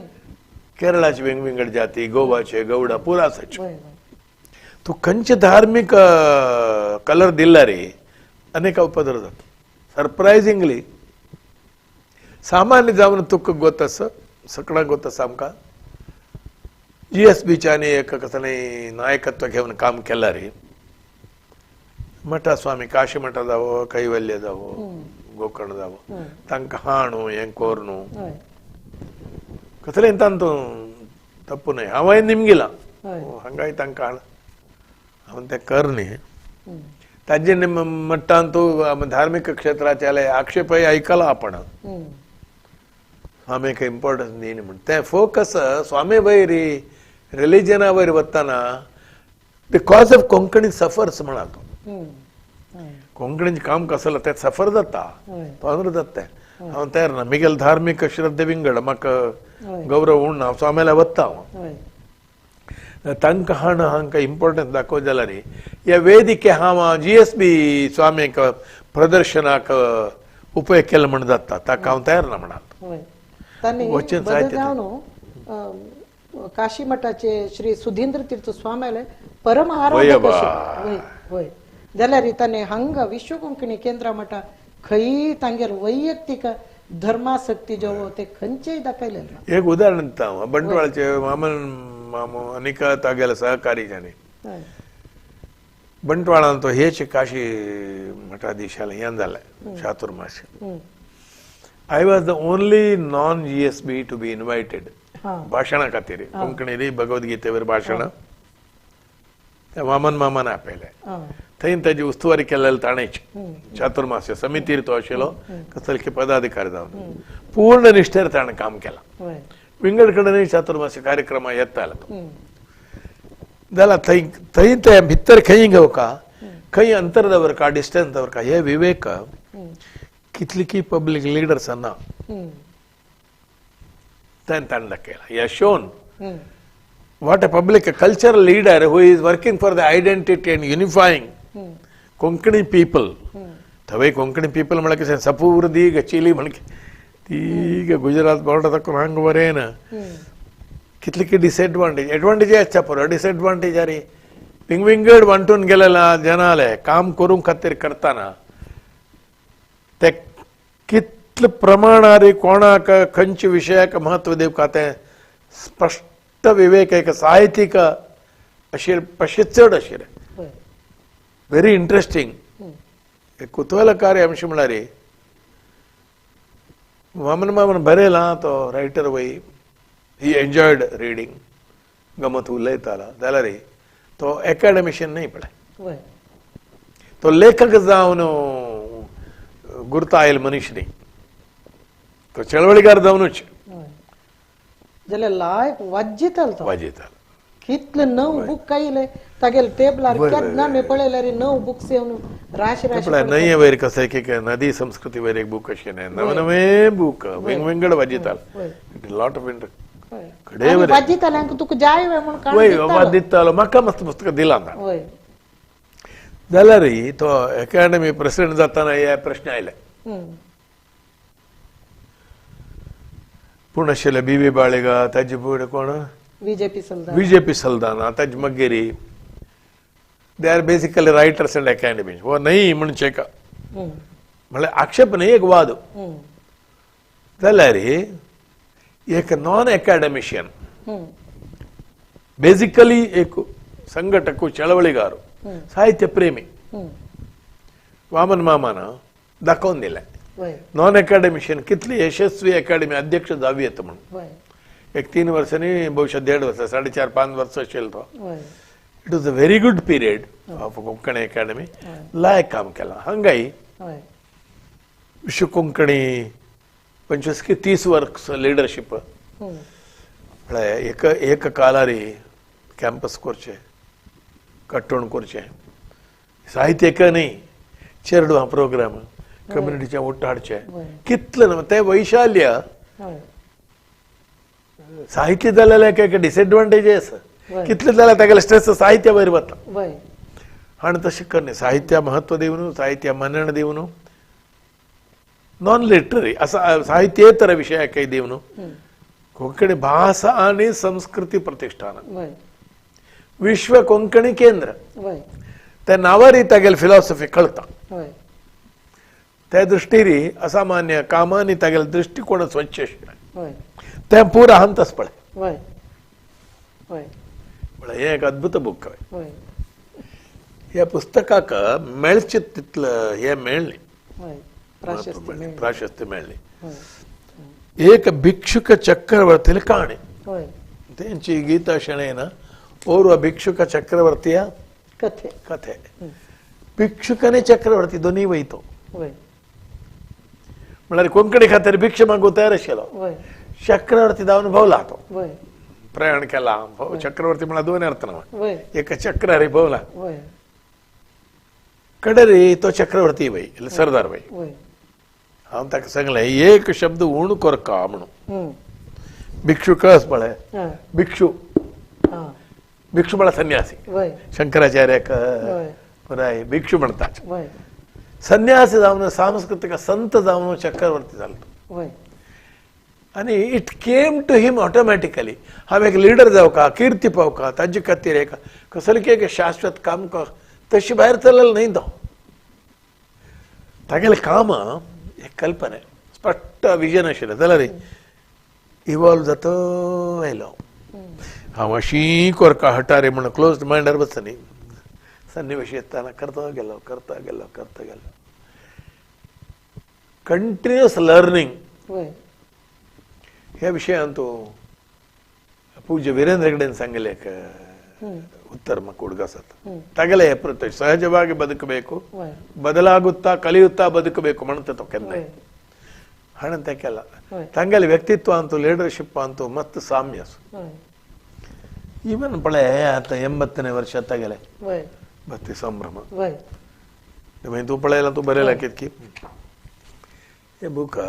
केरळाचे वेगवेगळे जाती गोवाचे गौडा पुरासाचे वय तूं खंयचे धार्मीक कलर दिला रे अनेक उपद्र जाता सरप्रायझिंगली सामान्य जावन तुका गोतस सकळां गोतस आमकां GSBच्या आनी एक कसलें नायकत्व घेवन काम केला रे मठा स्वामी काशी मठ जावो कैवल्य जावो गोकर्ण जावो तांकां हाणू हें कोर न्हू वय कसलें तांतू तप्पू न्हय हांवय निमगिलां वय हांगाय तांकां हाड हांव तें कर न्ही हम्म. ताजे मट्टान तूं धार्मीक क्षेत्राचे आक्षेपय आयकला आपण हम्म. स्वामीक इम्पॉर्टन्स दिना म्हण तें फोकस स्वामी वयर रिलिजना वयर वतना बिकॉज ऑफ कोंकणी सफर्स म्हणा तो हम्म. वय कोंकणीचें काम कसलें तें सफर जाता वय तोंदर जाता तें हांव तयार ना मिगेल धार्मीक श्रद्धे विंगड म्हाका वय गौरव उरना हांव स्वाम्याला वता हांव वय तांकां हाणं हांकां इम्पोर्टन्स दाखोवंक जाल्यार ह्या वेदिके हांव GSB स्वामीक प्रदर्शनाक उपयोग केलो म्हण जाता ताका हांव तयार ना म्हणात होय तांणी वचन बदल साहित्य जावन काशी मठाचे श्री सुधींद्र तीर्थ स्वामी परम वय आराधक बा. अशे. होय होय जाल्यार ताणे हांगा विश्व कोंकणी केंद्रा मठा खंय तांगेर वैयक्तीक धर्मासक्ती जो ते खंयचेय दाखयलेले ना. एक उदाहरण दिता हांव बंटवाळचे वामन मामो आनीक तागेले सहकारी जाणी होय बंटवाळान तो हेच काशी मठाधीशाला हें जालें Chaturmas I was the only non-GSB to be invited. भाषणा खातीर कोंकणी भगवद्गीतेवर भाषण वामन मामान आपयलें थंय ताजी उस्तुवारी केलेली ताणेच चातुर्मास्य समितीर तो आशिल्लो कसलके पदाधिकारी जावन पूर्ण निश्ठेर ताणें काम केलां विंगड कडेनय चातुर्मास्य कार्यक्रम येतालो जाल्यार थंय ते भितर खंय घेवका खंय अंतर दवरका डिस्टन्स दवरका हे विवेक कितली की पब्लिक लिडर्सांना ताणें दाखयला he has shown what a public a cultural leader who is working for the identity and unifying Konkani people thawai Konkani people म्हळ्यार कितें सपूर्दी गचिली म्हण ती गुजरात बॉर्डर तक हांग वरेन कितली की डिसएडवांटेज एडवांटेज आसच्या पुरो डिसएडवांटेज अरे विंगड वांटून गेलेला जनाले काम करूंक खातीर करताना ते कितले प्रमाणारी कोणाक खंयच्या विशयाक महत्व दिवका तें स्पष्ट विवेक एक साहित्यीक अशें अशें चड अशें व्हेरी इंटरेस्टिंग एक कुतूहलकारी अंश म्हळ्यार वामन मामन बरयलां तो रायटर वय ही एन्जॉयड रिडींग गमत उलयतालो जाल्यार तो एकाडेमिशियन न्ही पळय तो लेखक जावन गुर्ता आयल मनीस न्ही तो चळवळीकार जावनूच जाल्यार लायक वाजयतालो वाजयतालो कितले 9 बुक कायले तागेले टेबलार केन्ना मी पळयल्यार 9 बुक्स येवन राशी राशी नये वयर कसं एक नदी संस्कृती वयर एक बुक अशें नवे बूक वेगवेगळे वाजयतालो लॉट ऑफ खडे वाजयताल्यांक तुका जाय म्हणून काण दितालो म्हाका मस्त पुस्तक दिलां जाल्यार तो अकॅडमी प्रेसिडेंट जाताना हे प्रश्न आयले पूण आशिल्ले BB बाळेगा ताजे फुडें कोण बीजेपी सल्दाना ताजे मगेरी they are basically writers and academies वो न्ही म्हण चेका म्हळ्यार आक्षेप न्ही एक वाद जाल्यार एक नॉन अकॅडमिशियन बेसिकली एक संघटक चळवळीगार साहित्य प्रेमी वामन मामान दाखोवन दिलें नॉन अकॅडमिशियन कितली यशस्वी अकॅडमी अध्यक्ष जावी येता म्हणून एक 3 वर्सांनी बहुशः 1.5 वर्स 4.5-5 वर्स आशिल्लो तो it was a very good period of Konkani academy लायक काम केलां हांगाय विश्व कोंकणी 25-30 वर्स लिडरशीप म्हळ्यार एक कालारी कॅम्पस करचें कट्टोण करचें साहित्यक न्ही चेरडू हा प्रोग्राम कम्युनिटीचे ओट्ट हाडचें कितलें ते वैशाल्य साहित्य जाल्यार एक डिसएडवांटेजीस कितले जाल्यार तागेले स्ट्रेस साहित्या वयर वता आनी तशें करना साहित्या महत्व दिवन साहित्या मानण दिवन नॉन लिटररी साहित्येतर विशयाकय दिवन कोंकणी भाषा आनी संस्कृती प्रतिष्ठान विश्व कोंकणी केंद्र त्या नावारी तागेले फिलॉसॉफी कळटा त्या दृश्टीर असामान्य कामांनी तागेले दृष्टिकोन स्वच्छ आशिल्ले ते पुरो आहांतच पळय म्हळ्यार हें एक अद्भुत बूक ह्या पुस्तकाक मेळचें तितलें हें मेळ्ळें प्राशस्त्य मेळ्ळें एक भिक्षुक चक्रवर्ती काणी तेंची गीता शणैन ओर्व भिक्षुक चक्रवर्तीय कथे भिक्षुक आनी चक्रवर्ती दोनी वयतो म्हळ्यार कोंकणी खातीर भिक्षा मागूंक तयार आशिल्लो चक्रवर्ती जावन भोवला तो प्रयाण केलां चक्रवर्ती म्हळ्यार 2 अर्थ ना एक चक्र हरी भोवला कडेरी तो चक्रवर्ती वय सरदार वय हांव ताका सांगलें एक शब्द उण करका म्हणून भिक्षुकस पळय भिक्षू भिक्षुबळ संन्यासी वय शंकराचार्याक वय पुराय भिक्षू म्हणतात वय संन्यासी जावन सांस्कृतिक संत जावन चक्रवर्ती जालो वय आणि it came to him automatically हांव एक लिडर जावका कीर्ती पावका ताजे खातीर एक कसले की एक शाश्वत काम तशी भायर चललो न्ही तो तागेलें काम एक कल्पना स्पश्ट विजन आशिल्लें जाल्यार इवॉल्व जातो आयलो हांव अशी कोरका हटारे म्हणून क्लोज्ड माइंडार बसता न्ही सन्निवेश येताना करता गेलो कंटिन्युअस लर्निंग वय ह्या विशयान तो पूज्य वीरेंद्र हेगडेन सांगिल्लें ಉತ್ತರ ಹುಡುಗಸತ್ ತಗಲೆ ಪ್ರತಿ ಸಹಜವಾಗಿ ಬದುಕಬೇಕು ಬದಲಾಗುತ್ತಾ ಕಲಿಯುತ್ತಾ ಬದುಕಬೇಕು ಮಣ್ತ ಕೆನ್ನೆ ಹಣಂತಕ್ಕೆಲ್ಲ ತಂಗಲಿ ವ್ಯಕ್ತಿತ್ವ ಅಂತೂ ಲೀಡರ್ಶಿಪ್ ಅಂತೂ ಮತ್ತು ಸಾಮ್ಯ ಈವನ್ ಪಳೆ ಆತ 80ನೇ ವರ್ಷ ತಗಲೆ ಬತ್ತಿ ಸಂಭ್ರಮ तुम्ही तू पळायला तू बरेला कितकी हे बुका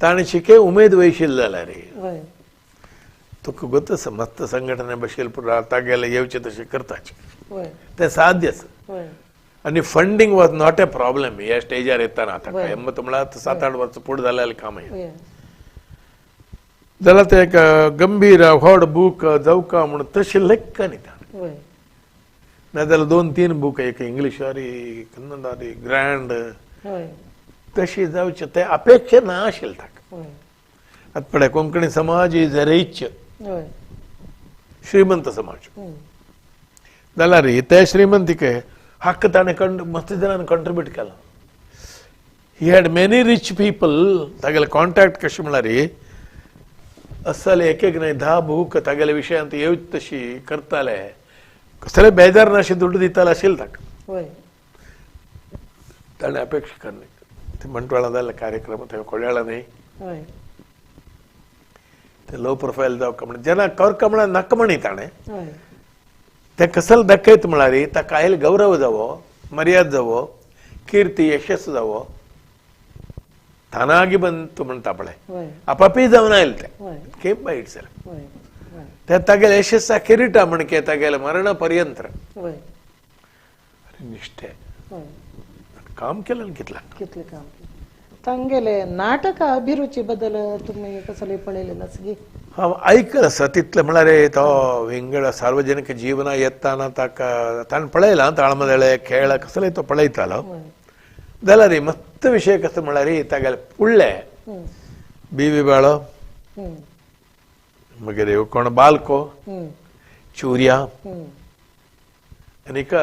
ताणे शिके उमेद वैशील जाला रे तुका गोतस मस्त संघटने बसेल तागेले येवचे तशें करताचे ते साध्यच आनी funding was not a problem ह्या स्टेजार येताना आतां 80 म्हळ्यार 7-8 वर्सां फुडें जाल्यार काम जाल्यार ते एक गंभीर व्हड बूक जावका म्हणून तशें लेख न्ही ताणें नाजाल्यार 2-3 बूक एक इंग्लिशारी कन्नडारी ग्रँड तशी जावचे ते अपेक्षा ना आशिल्ली ताका आतां पळय कोंकणी समाज इज रिच श्रीमंत समाज जाल्यार ते श्रीमंतीके हक्क ताणें मस्त जणांनी कंट्रिब्यूट केला he had many rich people तागेले कॉन्टॅक्ट कशें म्हळ्यार असले एक न्हय 10 बूक तागेले विशयांत येवच तशी करताले कसले बेजार नाशे दुड्ड दिताले आशिल्ले ताका ताणें अपेक्षा करना ते मंटवाळा जाल्ले कार्यक्रम थंय कोळ्याळा न्ही लो प्रोफायल जावका म्हणून जेन्ना करका म्हळ्यार नाका म्हणी ताणें ते कसले दाखयत म्हळ्यार ताका आयले गौरव जावो मर्याद जावो कीर्ती यशस्स जावो तानागी बंतू म्हणटा पळय आपापी जावन आयले ते केम बाय इटसेल्फ ते तागेले यशस्सा किरीटा म्हण के तागेले मरणा पर्यंत निश्ठे काम केलं कितले काम तांगेले नाटक अभिरुची बदल तुम्ही कसले पळयले नसगी हांव आयकला आसा तितले म्हळ्यार तो विंगड सार्वजनीक जिवना येताना ताका ताणें पळयलां ताळमदळे खेळ कसले तो पळयतालो जाल्यार मस्त विशय कसो म्हळ्यार तागेले फुडले बीवी बाळो मागीर कोण बालको चुर्या आनीक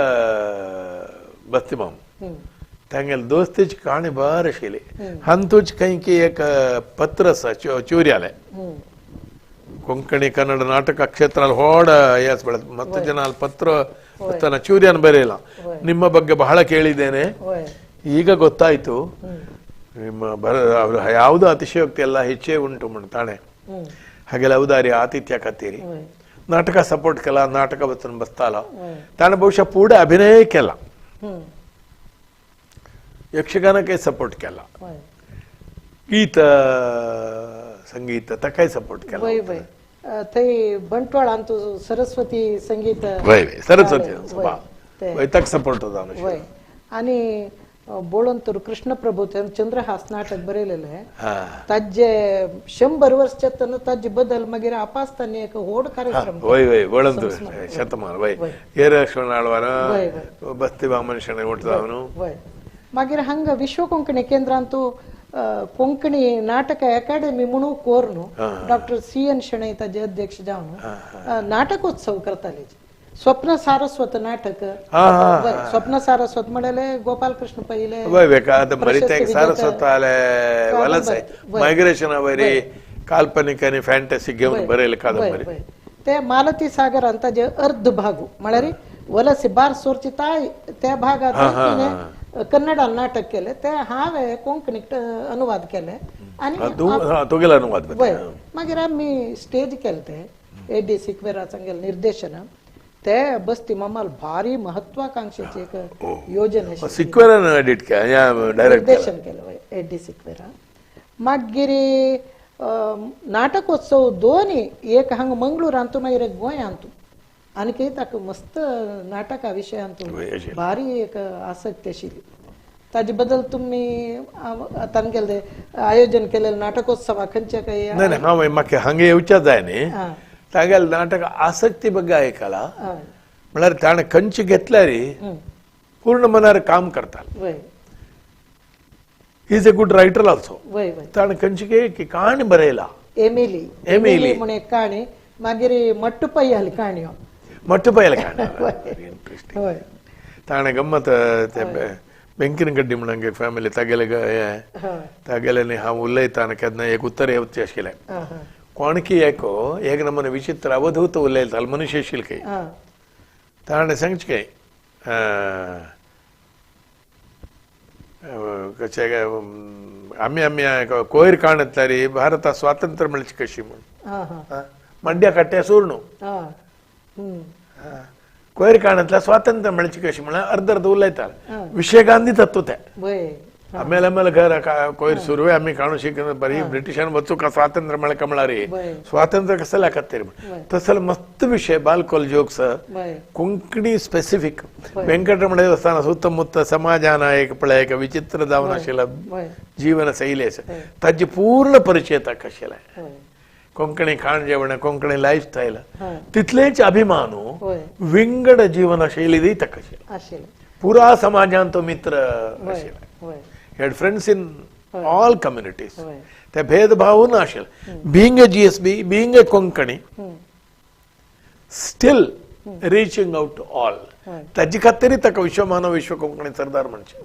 बस्तीमाम तांगेले दोस्तीची कहाणी बरी आशिल्ली हांतूच खंय की एक पत्र आसा चुर्याले कोंकणी कन्नड नाटक क्षेत्राल व्हड हे आसा पळय मत्त जनाल पत्र ತನ್ನ ಚೂರಿಯನ್ ಬರೆಯಲ್ಲ ನಿಮ್ಮ ಬಗ್ಗೆ ಬಹಳ ಕೇಳಿದ್ದೇನೆ ಈಗ ಗೊತ್ತಾಯ್ತು ನಿಮ್ಮ ಯಾವುದು ಅತಿಶಯೋಕ್ತಿ ಎಲ್ಲ ಹೆಚ್ಚೇ ಉಂಟು म्हणताणे हागेले अवधारी आतिथ्य खातीर नाटक सपोर्ट केला नाटक वचून बसतालो ताणें बहुशा पुढे अभिनय केला यक्षगानाकय सपोर्ट केला गीत संगीत ताकाय सपोर्ट केला थंय बंटवाळांत सरस्वती संगीत सरस्वती ताका सपोर्ट जावन आनी बोळंतूर कृष्ण प्रभू चंद्रहास नाटक बरयलेले ताजे 100 वर्स तेन्ना ताजे बदल मागीर आपासतानी एक व्हड कार्यक्रम वय वय बोळंतूर शतमान वय हेर आळवार बस्ती बामण शणै मोठ जावन मागीर हांगा विश्व कोंकणी केंद्रांत कोंकणी नाटक अकाडेमी म्हणून कोरनु डॉक्टर CN शणै ताजे अध्यक्ष जावन नाटकोत्सव करताले स्वप्न सारस्वत नाटक स्वप्न सारस्वत म्हळ्यार गोपाल कृष्ण पहिले सारस्वत मायग्रेशन वरी काल्पनिक आनी फॅन्टसी घेवन बरयले कादंबरी ते मालती सागरान ताजे अर्ध भाग म्हळ्यार वलसे बार सोरची त्या भागात कन्नडान नाटक केले ते हांवें कोंकणीक अनुवाद केले आनी अनुवाद मागीर आमी स्टेज केले ते AD सिक्वेरा सांगेले निर्देशन ते बस्ती मामाल भारी महत्वाकांक्षेची एक योजना सिक्वेरान एडिट केलें निर्देशन केलें AD सिक्वेरा मागीर नाटकोत्सव दोन्ही एक हांगा मंगळूरांतू मागीर गोंयांतू आणखी ताका मस्त नाटका विशयांत भारी एक आसक्त आशिल्ली ताजे बद्दल तुम्ही तांगेले आयोजन केलेले नाटकोत्सवा खंयचे काही नाही नाही हांव म्हाका हांगा येवचें जाय न्ही तागेले नाटक आसक्ती ಬಗ್ಗೆ आयकला म्हळ्यार ताणें खंयचे घेतल्यार पूर्ण मनार काम करता is a good writer also ताणें खंयची की काणी बरयला एमिली एमिली म्हण एक काणी मागीर मट्टुपै आली काणयो मट्टुपैल काणी इंटरेस्टिंग ताणें गम्मत ते बेंकीन गड्डी म्हणून एक फॅमिली तागेले तागेले न्ही हांव उलयताना केन्ना एक उत्तर येवचें आशिल्लें कोणकी एक नमूने विचित्र अवधूत उलयतालो मनीस आशिल्लो खंय ताणें सांगचें खंय आमी आमी कोयर काणयतल्यारी भारता स्वातंत्र्य मेळची कशी म्हूण मंड्या कट्ट्या सोर न्हू कोयर काणयतल्या स्वातंत्र्य मेळची कशी म्हण अर्द अर्द उलयता विषय गांधी तत्व ते आಮೇಲೆ ಆಮೇಲೆ कोयर सुरवे आमी काणू शिकन बरी ब्रिटिशान वचूंक स्वातंत्र्य मेळका म्हळ्यार स्वातंत्र्य कसं लाकत्तेर तसले मस्त विषय बालकोल जोक्स कोंकणी स्पेसिफिक वेंकटरमण देवस्थान सुತ್ತಮುತ್ತ समाजान एक पळय एक विचित्र जावन आशिल्लो जीवन शैली आसा ताची पूर्ण परिचय ताका आशिल्लो कोंकणी खाण जेवण कोंकणी लायफ स्टायल तितलेच अभिमानू विंगड जीवन शैली ताका आशिल्लो पुरा समाजान तो मित्र आशिल्लो He had friends in all communities. ते भेदभाव नाशिल. Being a GSB, being a Konkani, still reaching out to all. ताजी खातीर ताका विश्वमानव विश्व कोंकणी सरदार म्हणचे.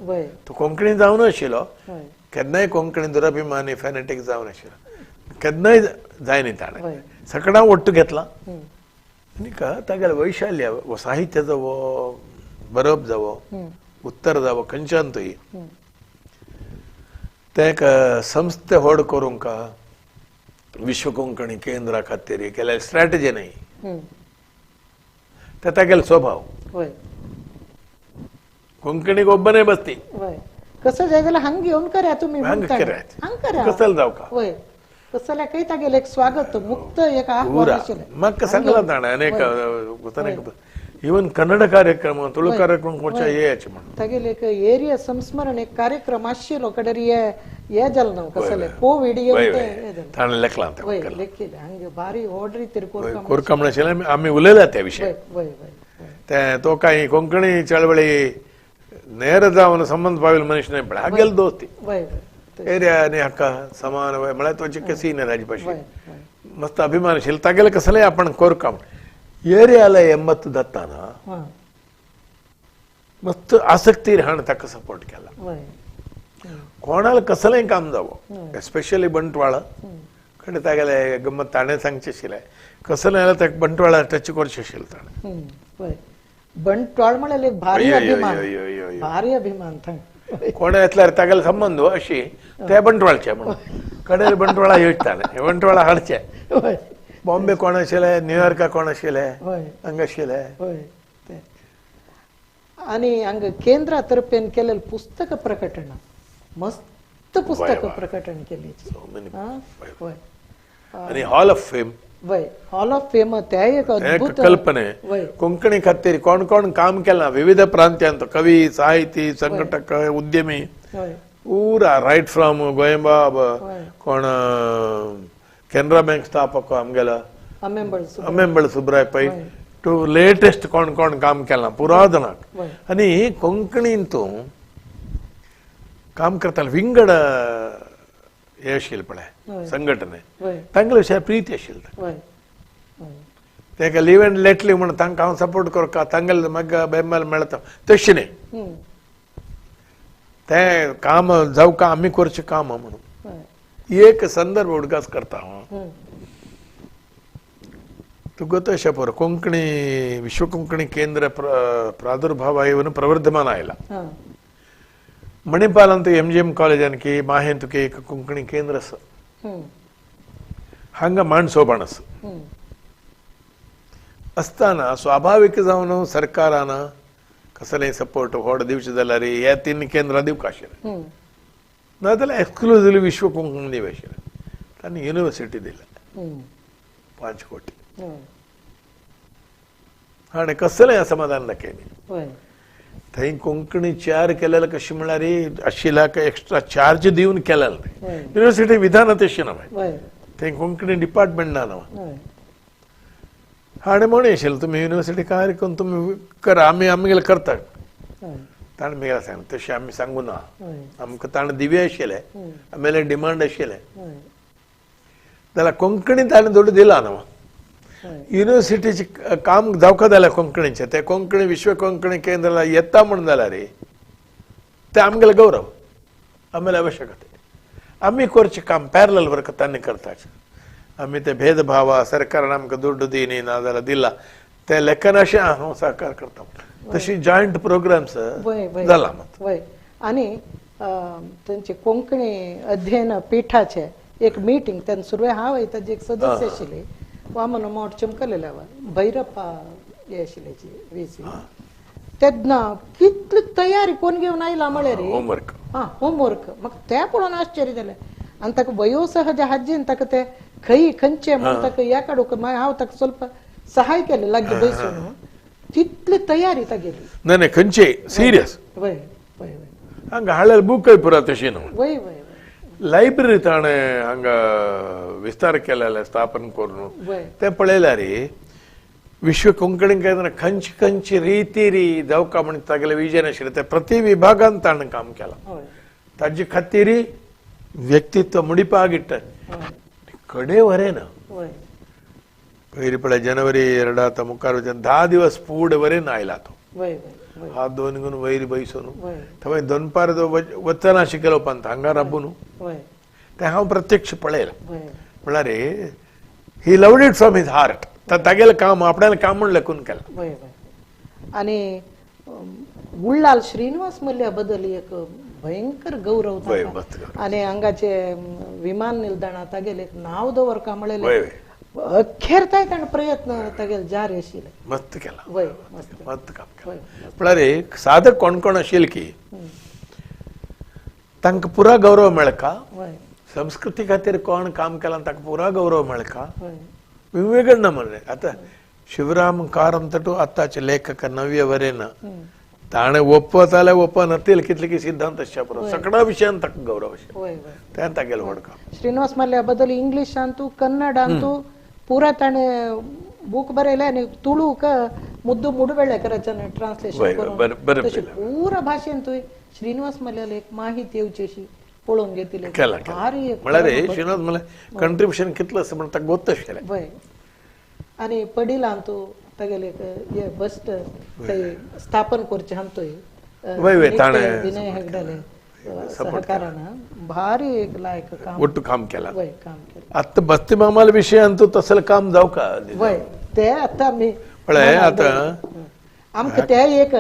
तो कोंकणी जावन आशिल्लो केन्नाय कोंकणी दुराभिमानी फॅनेटिक जावन आशिल्लो. केन्नाय जायनी ताणें. सगळां ಒಟ್ಟು घेतला. आनी तागेले वैशाल्य साहित्य जावो बरोवप जावो उत्तर जावो खंयच्यानूय तेक संस्थे व्हड करूंक विश्व कोंकणी केंद्रा खातीर केल्या स्ट्रॅटेजी न्ही ते तागेलो स्वभाव कोंकणीक ಒಬ್ಬನೇ बसती कसं जाय जाल्यार हांगा घेवन करा तुमी कसं जावका कसल्या काही तागेले एक स्वागत मुक्त एक आह्वान आशिल्लें म्हाका सांगला ताणें अनेक इवन कन्नड कार्यक्रम तुळू कार्यक्रम कोणच्या येयाचे म्हणून तागेले एक एरिया संस्मरण एक कार्यक्रम आशिल्लो कडेर ये जाल न्हू कसले पो व्हिडिओ ताणें लेखला लेखिल्ले हांगा भारी ऑर्डरी तरी कोरका म्हण आशिल्लें आमी उलयल्या त्या विशय ते तो कांय कोंकणी चळवळी ನೇರ जावन संबंध पाविल मनीस न्हय पण हागेल दोस्ती एरिया आनी हाका समान म्हळ्यार तो चिक्के सीनियर हाजे भाशेन मस्त अभिमान आशिल्लो तागेले कसलेय आपण कोरका ಏರಿಯಾಲ 80 ದತ್ತಾನ मस्त आसक्तीर हाण ताका सपोर्ट केला कोणाला कसलेंय काम जावो एस्पेशली बंटवाळा कडेन तागेले गम्मत ताणें सांगचें आशिल्लें कसलें जाल्यार ताका बंटवाळा टच करचें आशिल्लें ताणें बंटवाळ म्हळ्यार एक भारी अभिमान भारी अभिमान कोणा येतल्यार तागेले संबंध अशी ते बंटवाळचे म्हणून कडेन बंटवाळा येवचताले बंटवाळा हाडचे बॉम्बे कोण आशिल्ले न्यूयॉर्का कोण आशिल्ले हांगा आशिल्ले आनी हांगा केंद्रा तर्फेन केलेलें पुस्तक प्रकटन मस्त पुस्तक प्रकटन केली आनी hall of fame hall of fame ते एक अद्भुत कल्पने कोंकणी खातीर कोण कोण काम केलां विविध प्रांत्यांत कवी साहिती संघटक उद्यमी पूरा रायट फ्रॉम गोंयबाब कोण केनरा बँक स्थापक आमगेला अमेंबळ सुब्राय पै टू लेटेस्ट कोण कोण काम केलां पुरादनाक आनी कोंकणींतूं काम करताले विंगड हे आशिल्ले पळय संघटने तांगले विशय प्रीती आशिल्ली ताका लिव एंड लेट लिव म्हणून तांकां हांव सपोर्ट करता तांगेले म्हाका बेंबल मेळटा तशें न्ही ते काम जावका आमी करचें काम म्हणून एक संदर्भ उडकास करता तुका तशें पळय कोंकणी विश्व कोंकणी केंद्र प्रादुर्भाव येवन प्रवर्धमान आयला मणिपालांत MGM कॉलेजान की माहेन तुका एक कोंकणी केंद्र आसा हांगा मांडसोबाण आसा आसतना स्वाभाविक जावन सरकारान कसलेय सपोर्ट व्हड दिवचें जाल्यार ह्या 3 केंद्रां दिवंक आशिल्लें नाजाल्यार एक्सक्लुझिव्हली विश्व कोंकणी दिवं आशिल्लें तांणी युनिवर्सिटी दिल्या 5 कोटी आणि कसलें समाधान दाखयनी वय थंय कोंकणी 4 केलेलं कशी म्हळ्यार आशिल्ला एक्स्ट्रा चार्ज दिवन केलेलं वय युनिव्हर्सिटी विधान तशी ना वय थंय कोंकणी डिपार्टमेंट ना वय हाणे म्हणे आशिल्लें तुमी युनिव्हर्सिटी कार्य करून तुमी करा आमगेले करतात वय ताणें म्हाका सांगलें तशें आमी सांगू ना वय आमकां ताणें दिवे आशिल्ले आमगेले डिमांड आशिल्ले वय जाल्यार कोंकणी ताणें धोड दिला ना वय युनिव्हर्सिटीचे काम जावका जाल्यार कोंकणीचें ते कोंकणी विश्व कोंकणी केंद्राला येता म्हणून जाल्यार ते आमगेले गौरव आमगेले आवश्यकते आमी करचें काम पॅरलल वर्क तांणी करताचे आमी ते भेदभाव सरकारान आमकां दुड्ड दिनी ना जाल्यार दिला ते लेखन अशें हांव सहकार करता तशी जॉयंट प्रोग्राम्स वय वय जाला मात वय आणि त्यांचे कोंकणी अध्ययन पीठाचे एक मीटिंग त्यांनी सुरू हांव ताजे एक सदस्य आशिल्ले वामन मोठ चमकलेला भैरप्पा हे आशिल्ल्याची वीसी तेन्ना कितली तयारी कोण घेवन आयला म्हळ्यार होमवर्क होमवर्क म्हाका तें पळोवन आश्चर्य जालें आनी ताका वयोसहज हाजीन ताका ते खंय खंयचे म्हण ताका ह्या काडूक हांव ताका ಸ್ವಲ್ಪ सहाय केलें लागीं बसून तितली तयारी तागेली नाही खंयचे सिरियस वय वय वय हांगा हाडल्यार बुकय पुरा तशी न्हू वय वय लायब्ररी ताणें हांगा विस्तार केलेले स्थापन करून वय ते पळयल्यार विश्व कोंकणी केंद्र खंयची खंयची री जावका म्हण तागेलें विजन आशिल्लें ते प्रति विभागान ताणें काम केलां हय ताजे खातीर व्यक्तित्व मुडिपाक इट्टा कडे वरेना वय पयलीं पळय जनवरी 2 आतां मुखार 10 दिवस फूड वरेन आयला तो वय वय वय हात दोन घेवन वयर बसून वय थंय दनपार वचना शिकलो पंत हांगा राबून वय ते हांव प्रत्यक्ष पळयलां वय म्हळ्यार he loved it from his heart तागेलें काम आपल्याला काम म्हण लेखून केलां वय वय आणि उल्लाल श्रीनिवास मल्ल्या बद्दल एक भयंकर गौरव वय ताका. मस्त गौरव. आणि हांगाचे विमान निल्दाणा तागेले एक नाव दवरका वय म्हळेले वय अखेर ताणें प्रयत्न तागेले जारी आशिल्ले मस्त केला वय मस्त मस्त काम केला वय म्हळ्यार साधक कोण कोण आशिल्ले की तांकां पुरा गौरव मेळका वय संस्कृती खातीर कोण काम केलां ताका पुरा गौरव मेळका वय वेगवेगळे ना म्हणले आता शिवराम कारंतटू आताचे लेखक नव्य वरेन ताणें ओप्पत जाल्यार ओपनातील कितले की सिद्धांत आसचे पुरो सगळ्या विशयान ताका गौरव आशिल्लो वय वय तें तागेलें व्हड काम श्रीनिवास मल्ल्या बद्दल इंग्लिशांतू कन्नडांतू पुरा ताणें बूक बरयले आनी तुळूक मुद्दू मुडवेळेकराच्यान ट्रान्सलेशन करून तशें पुरा भाशेन तुवें श्रीनिवास मल्ल्याल एक माहिती येवची अशी पळोवन घेतली केला भारी एक म्हळ्यार श्रीनाथ म्हळ्यार कंट्रिब्युशन कितलें आसा म्हण ताका गोत आशिल्लें वय आनी पडिलांतू तागेले हे बस्ट थंय स्थापन करचे हांव थंय वय वय ताणें विनय हेगडाले सहकारान भारी एक लायक काम ಒಟ್ಟು काम केला वय काम केलें आत्ता बस्ती मामाल विशयांतू तसलें काम जावका वय ते आतां आमी म्हळ्यार आतां आमकां ते एक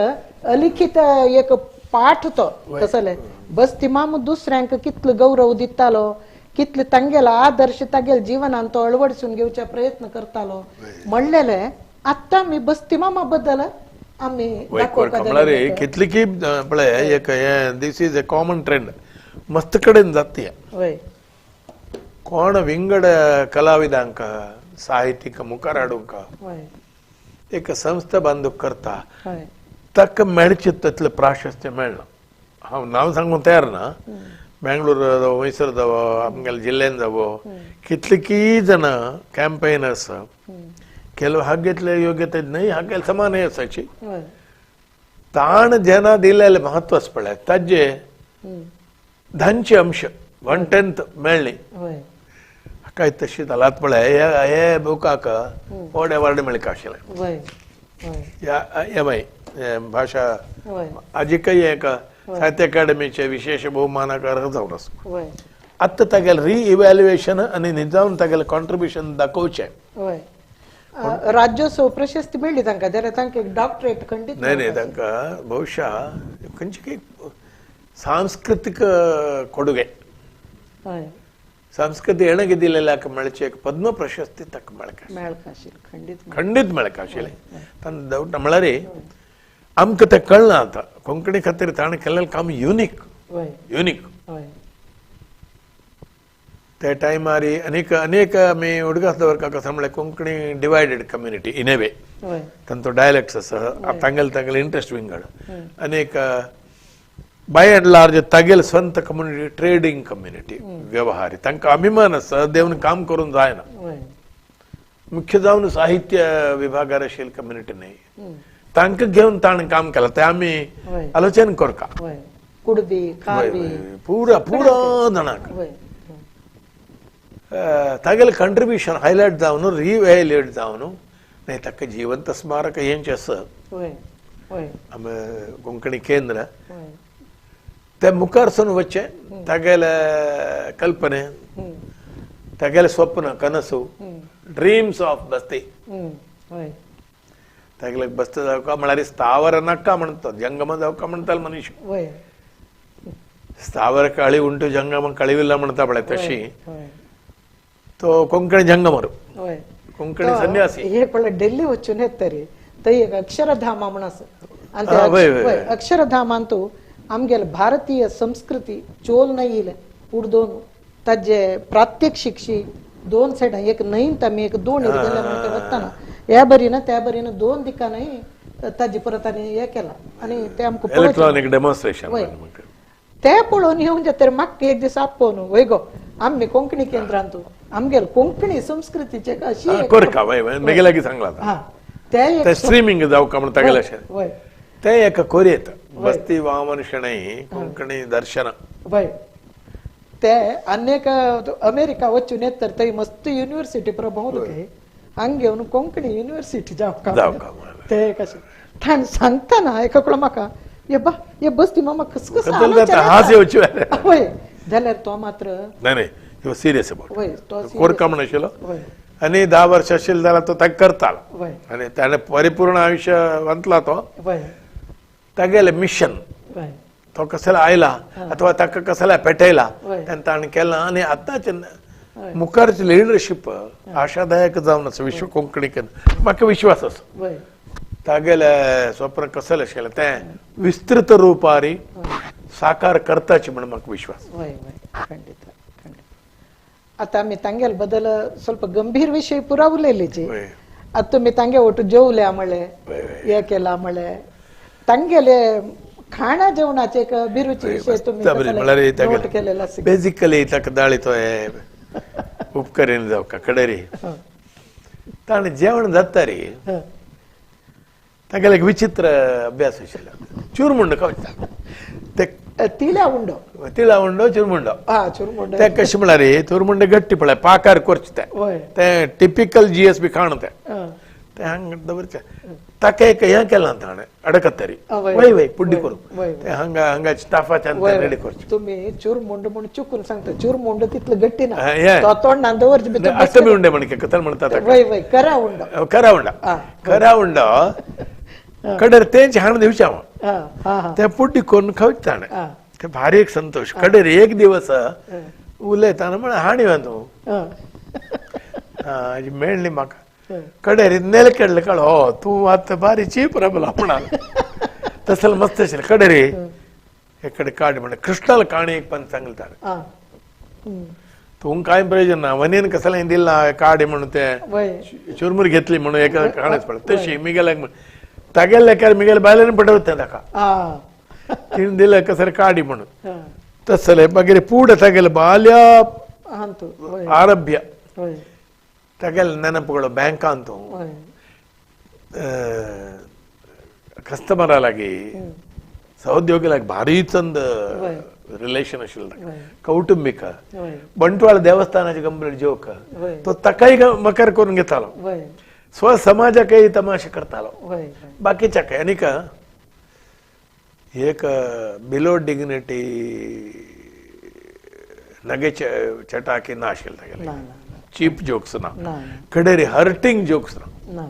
अलिखित एक पाठ तो कसले बस्ती माम दुसऱ्यांक कितलो गौरव दितालो कितले तांगेलो आदर्श तागेले जिवनान तो अळवडसून घेवचे प्रयत्न करतालो म्हणलेले आत्तां आमी बस्ती मामा बद्दल आमी म्हळ्यार कितली की पळय एक हें this is a common trend मस्त कडेन जाता वय कोण विंगड कलाविदांक साहित्यिक मुखार हाडूंक वय एक संस्था बांदूक करता हय ताका मेळचें तितलें प्राशस्त्य मेळना हांव नांव सांगूंक तयार ना बेंगळूर जावं मैसूर जावं आमगेल्या जिल्ल्यान जावं कितले की जाणां कॅम्पेनर्स ಕೆಲವು ಹಾಗೆತ್ಲೆ ಯೋಗ್ಯತೆ ನೈ ಹಾಗೆಲ್ಲ ಸಮಾನ ಅಸಾची वय ताण जन दिलेले महत्व पळय ताजे धांचे अंश 1/10 मेळ्ळी वय काय तशी जालात पळय हे बुकाक व्हड अवॉर्ड मेळका आशिल्ले वय वय या भाषा वय आजिकय एक साहित्य अकादमीचे विशेष बहुमानाक अर्ह जावन आसा वय आत्ता तागेलें री इव्हॅल्युएशन आनी निजावन तागेलें कॉन्ट्रिब्युशन दाखोवचें वय राज्योत्सव प्रशस्ती मेळ्ळी तांकां जाल्यार तांकां एक डॉक्टरेट खंडीत नाही तांकां ಬಹುಶಃ खंयची सांस्कृतिक ಕೊಡುಗೆ हय संस्कृती हेणें दिलेल्याक मेळचे एक पद्म प्रशस्ती ताका मेळका मेळका आशिल्ली खंडीत खंडीत मेळका आशिल्लें ताणें डावट म्हळ्यार आमकां तें कळना आतां कोंकणी खातीर ताणें केल्लें काम युनीक वय युनीक हय त्या टायमार अनेक अनेक आम्ही उडगासवर कसं म्हणलं Konkani divided community in a way वय तांचो डायलेक्ट्स आसा तांगेल तांगेल इंट्रस्ट विंगड अनेक बाय अँड लार्ज तागेल स्ವಂತ कम्युनिटी ट्रेडिंग कम्युनिटी व्यवहारी तांकां अभिमान आसा देवन काम करून जायना वय मुख्य जावन साहित्य विभागार आशिल्ली कम्युनिटी न्ही तांकां घेवन ताणें काम केलां तें आमी वय आलोचन करता वय कुडबी खारबी पुरा पुरा जाणांक वय तागेलें कंट्रिब्युशन हायलायट जावन रिवॅल्युएट जावन न्ही ताका जिवंत स्मारक हेंचें आसा वय वय आमी कोंकणी केंद्र वय ते मुखार सावन वचचें तागेले कल्पने तागेले स्वप्न कनसू ड्रीम्स ऑफ बस्ती वय तागेले बस्ती जावका म्हळ्यार स्थावर नाका म्हणटा जंगम जावका म्हणटालो मनीस वय स्थावर काळी उंटू जंगम कळिविल्ला म्हणटा पळय तशी वय तो कोंकणी जंगमरू वय कोंकणी सन्यासी हे पळय ಡೆಲ್ಲಿ वचून येतरी थंय एक अक्षरधाम म्हणून आसा आनी हा, वय, वय, वय अक्षरधामान तू आमगेल भारतीय संस्कृती चोल नाही येयले उडदोन ताजे प्रात्यक्षिकशी दोन सायडा एक न्हंयत आमी एक दोन गेल्या म्हणटा वताना ह्या बरीन त्या बरीन दोन दिकांनी ताजे परत आनी हे केला आनी ते आमकां पळोवचें. इलेक्ट्रॉनिक डेमॉन्स्ट्रेशन वय ते पळोवन येवन जे तर म्हाका एक दीस आपोवन वय गो आमी कोंकणी केंद्रांत आमगेल कोंकणी संस्कृतीचे अशी करका वय वय मेगे लागीं सांगला हा ते ते स्ट्रीमिंग जावका म्हण तागेले अशें वय ते एक कोरयेत बस्ती वामन शणै कोंकणी दर्शन वय ते अनेक अमेरिका वचून येत तर थंय मस्त युनिव्हर्सिटी प्रभाव हांग घेवन कोंकणी युनिव्हर्सिटी जावका ते कशें ठाण सांगतना एका कडेन म्हाका ये बस्ती मामा कस हास येवची वय जाल्यार तो मात्र नाही नाही ही सिरियस अबाउट वय तो कोरका म्हण आशिल्लो वय आनी 10 वर्ष आशिल्लो जाल्यार तो ताका करतालो वय आनी ताणें परिपूर्ण आयुश्य वंतला तो वय तागेलें मिशन वय तो कसला आयला अथवा ताका कसला पेटयला वय. तेन्ना ताणें केलां आनी आतांचे मुखारची लिडरशीप आशादायक जावन आसा विश्व कोंकणी केंद्र म्हाका विश्वास आसा वय तागेले स्वप्न कसलें आशिल्लें तें विस्तृत रुपारी साकार करताचें म्हण म्हाका विश्वास वय वय खंडित खंडित आता आमी तांगेल बद्दल ಸ್ವಲ್ಪ गंभीर विषय पुरा उलयलेचे वय. आता तुम्ही तांगे ಒಟ್ಟು जेवल्या म्हळे हे केला म्हळे तांगेले खाणा जेवणाचे एक अभिरुची विषय तुम्ही नोट केलेला आसा बेसिकली ताका दाळी तो हे उपकरीन जावका कडेरी ताणें जेवण जाता रे तागेले एक विचित्र अभ्यास आशिल्लो चुरमुंड खावता ते तिल्या उंडो तिळा उंडो चुरमुंडो हा चुरमुंड ते कशें म्हळ्यार चुरमुंड गट्टी पळय पाकार करचे वय ते टिपिकल जीएसबी खाण ते हांगा दवरचे ताका एक हें केलां ताणें अडकत्तरी वय वय पुड्डी करून ते हांगा स्टाफाच्यान रेडी करचे तुम्ही चुरमुंड म्हणून चुकून सांगता चुरमुंड तितलं गट्टी ना हे. तो तोंडान दवरचे भितर अष्टमी उंडे म्हणके कथल म्हणटा ताका वय वय करा उंडो खरा उंडो कडेर तेंचे हाण दिवचे हांव हा हा हा ते पुड्डी करून खावचे ताणें हा ते भारी एक संतोष कडेर एक दिवस उलयताना म्हळ्यार हाणी तूं मेळ्ळी म्हाका कडेर नेल केल्ले काळ हो तूं आतां बारी चीप रबला म्हणा तसलें मस्त आशिल्लें कडेर हे कडेन काड म्हण कृष्णाल काणी एक पण सांगलें ताणें हा तुमकां कांय प्रयोजन ना वनीन कसलें दिलां काडी म्हणून ते वय चुरमुर घेतली म्हणून एका काणेच पडले तशी मिगेल्याक तागेले लेकार मिगेल बायलांनी पटवता ताका हा तिणें दिलें कसलें काडी म्हणून हा तसलें मागीर पुढे तागेलें बाल्या हांतू वय आरभ्य वय तागेलें नेनपगळो बँकांत वय कस्टमरा लागीं सहोद्योगी लागीं भारी चंद रिलेशन आशिल्लें ताका कौटुंबीक वय बंटवाळ देवस्थानाचे कंप्लीट जोक वय तो ताकाय मकार करून घेतालो वय स्व समाजाकय तमाशे करतालो वय बाकीच्याकय आनीक एक बिलो डिग्निटी नगे चटाकी ना आशिल्ले तागेले ना ना चीप जोक्स ना ना कडेरी हर्टिंग जोक्स ना ना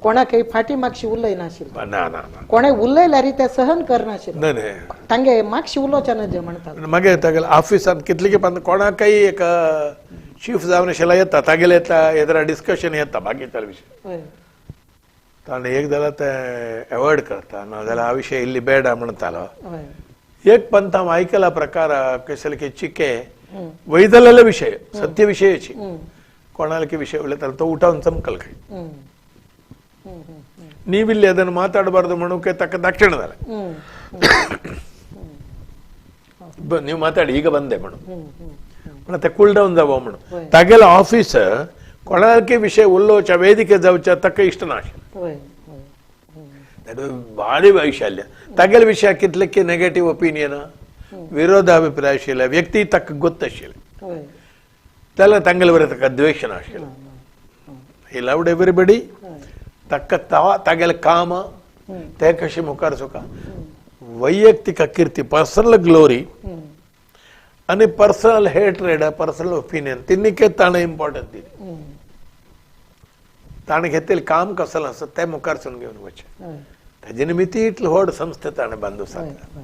कोणाकय फाटी मागशी उलय नाशिल्लो ना ना ना कोणे उलयल्यार ते सहन करनाशिल्लो नाही नाही तांगे मागशी उलोवचें जे म्हणटात मागीर तागेले ऑफिसांत कितले की पण कोणाकय एक चीफ जावन आशिल्लो येता तागेले येता डिस्कशन येता बाकीच्या विशय वय ताणें एक जाल्यार ते एवॉयड करता नाजाल्यार हा विशय इल्ली बेडा म्हणटालो वय एक पंथ हांव आयकला प्रकार कशें की चिके वैदलेले विषय सत्य विषयाची कोणाला विषय उल्लेख तो उठावून चमकल काही ನೀವಿಲ್ಲಿ ಅದನ್ನು ಮಾತಾಡಬಾರ್ದು ಮಣುಕೆ ತಕ್ಕ ತಕ್ಷಣದಲ್ಲ ನೀವು ಮಾತಾಡಿ ಈಗ ಬಂದೆ ಮಣು ಮತ್ತೆ ಕೂಲ್ ಡೌನ್ जावं म्हणून तागेला ऑफिस कोणाला विषय उल्लोचा वेदिके जावच्या तक इष्ट नाश भारी वैशाल्य तागेला विषय कितले की नेगेटिव्ह ओपिनियन विरोधाभिप्राय आशिल्ले व्यक्ती तक ಗೊತ್ತು आशिल्ले त्याला तांगेला बरे तक द्वेष नाशिल्ले ही लव्ड एवरीबडी तक्क तागेले काम ते कशी मुखार सुका वैयक्तिक कीर्ती पर्सनल ग्लोरी आणि पर्सनल हेट्रेड पर्सनल ओपिनियन तिन्ही ताणे इम्पॉर्टंट दिली ताणे घेतील काम कसलं असतं ते मुखार सून घेऊन वचे त्याची निमित्त इटलं होड संस्थे ताणे बांधू सांगता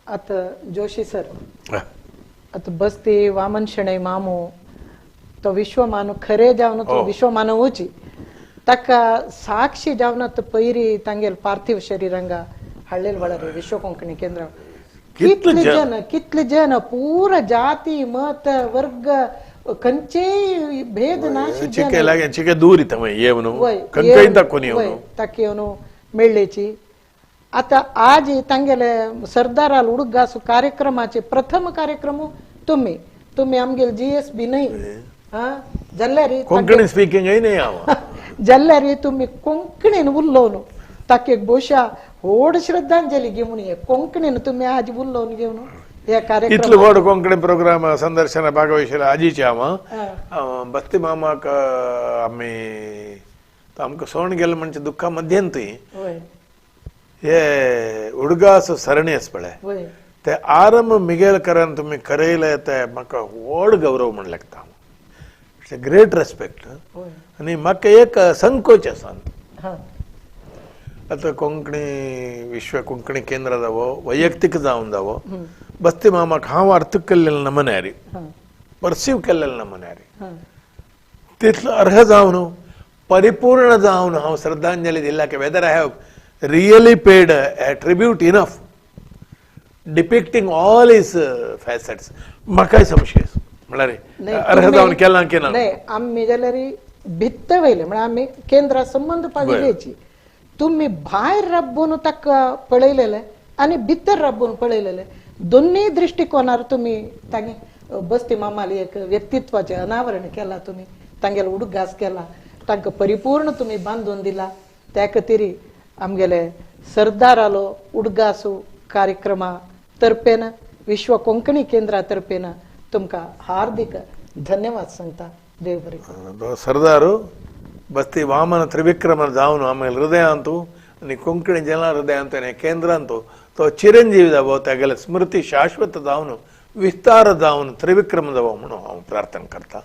आता जोशी सर आता बसती वामन शणै मामू तो विश्वमानव खरे जावन तो विश्वमानवची तका साक्षी जावन तो पैरी तांगेल पार्थिव शरीरंगा हळ्ळेल वळरे विश्व कोंकणी केंद्र कितले जन पूरा जाति मत वर्ग कंचे भेद नाशी चिके लागे चिके दूर इतमे येवनु कंकैन तकोनी येवनु तकेवनु मेळ्ळेची आता आज तांगेले सरदाराल उडगासु कार्यक्रमाचे प्रथम कार्यक्रम तुम्ही आमगेल जीएसबी नाही जल्ल्यारी कोंकणी स्पीकिंग आहे नाही आवा जल्ल्यारी तुम्ही कोंकणीन उल्लोनु ताके बोशा होड श्रद्धांजली घेऊन ये कोंकणीन तुम्ही आज उल्लोन घेऊन या कार्यक्रम इतलं होड कोंकणी प्रोग्राम संदर्शन भागवहिसले आजीचे आवा बस्ती मामा का आम्ही आमका सोण गेलं म्हणजे दुःखा मध्यंती हे उडगास सरणी असपळे ते आरम मिगेलकरान तुम्ही करेले ते म्हाका व्हड गौरव म्हण लागता इट्स अ ग्रेट रेस्पेक्ट आणि म्हाका एक संकोच आसा आता कोंकणी विश्व कोंकणी केंद्र जावो वैयक्तिक जावन जावो बस्ती मामाक हांव अर्थ केल्लेले नमन्यारी परसीव केल्लेले नमन्यारी तितलो अर्ह जावन परिपूर्ण जावन हांव श्रद्धांजली दिला की whether I have really paid a tribute enough depicting all his facets म्हाकाय संशय म्हळ्यार अर्ह जावन केला की ना नाही आम्ही जाल्यारी भित्त वयले म्हणजे आम्ही केंद्रा संबंध पाविलेची तुम्ही भायर रब्बून तक पळयलेले आणि भितर रब्बून पळयलेले दोन्ही दृष्टिकोनार तुम्ही तांगे बस्ती मामाली एक व्यक्तित्वाचे अनावरण केला तुम्ही तांगेला उडगास केला तांकां परिपूर्ण तुम्ही बांधून दिला त्या खातीर आमगेले सरदारालो उडगासू कार्यक्रमा तर्फेन विश्व कोंकणी केंद्रा तर्फेन तुमका हार्दिक धन्यवाद सांगता देव बरें करूं सरदारू बस्ती वामन त्रिविक्रम जावन आम्ही हृदयांतू आणि कोंकणी जनां हृदयांतू आणि केंद्रांतू तो चिरंजीवी जावो त्यागेले स्मृती शाश्वत जावन विस्तार जावन त्रिविक्रम जावो म्हणून हांव प्रार्थना करता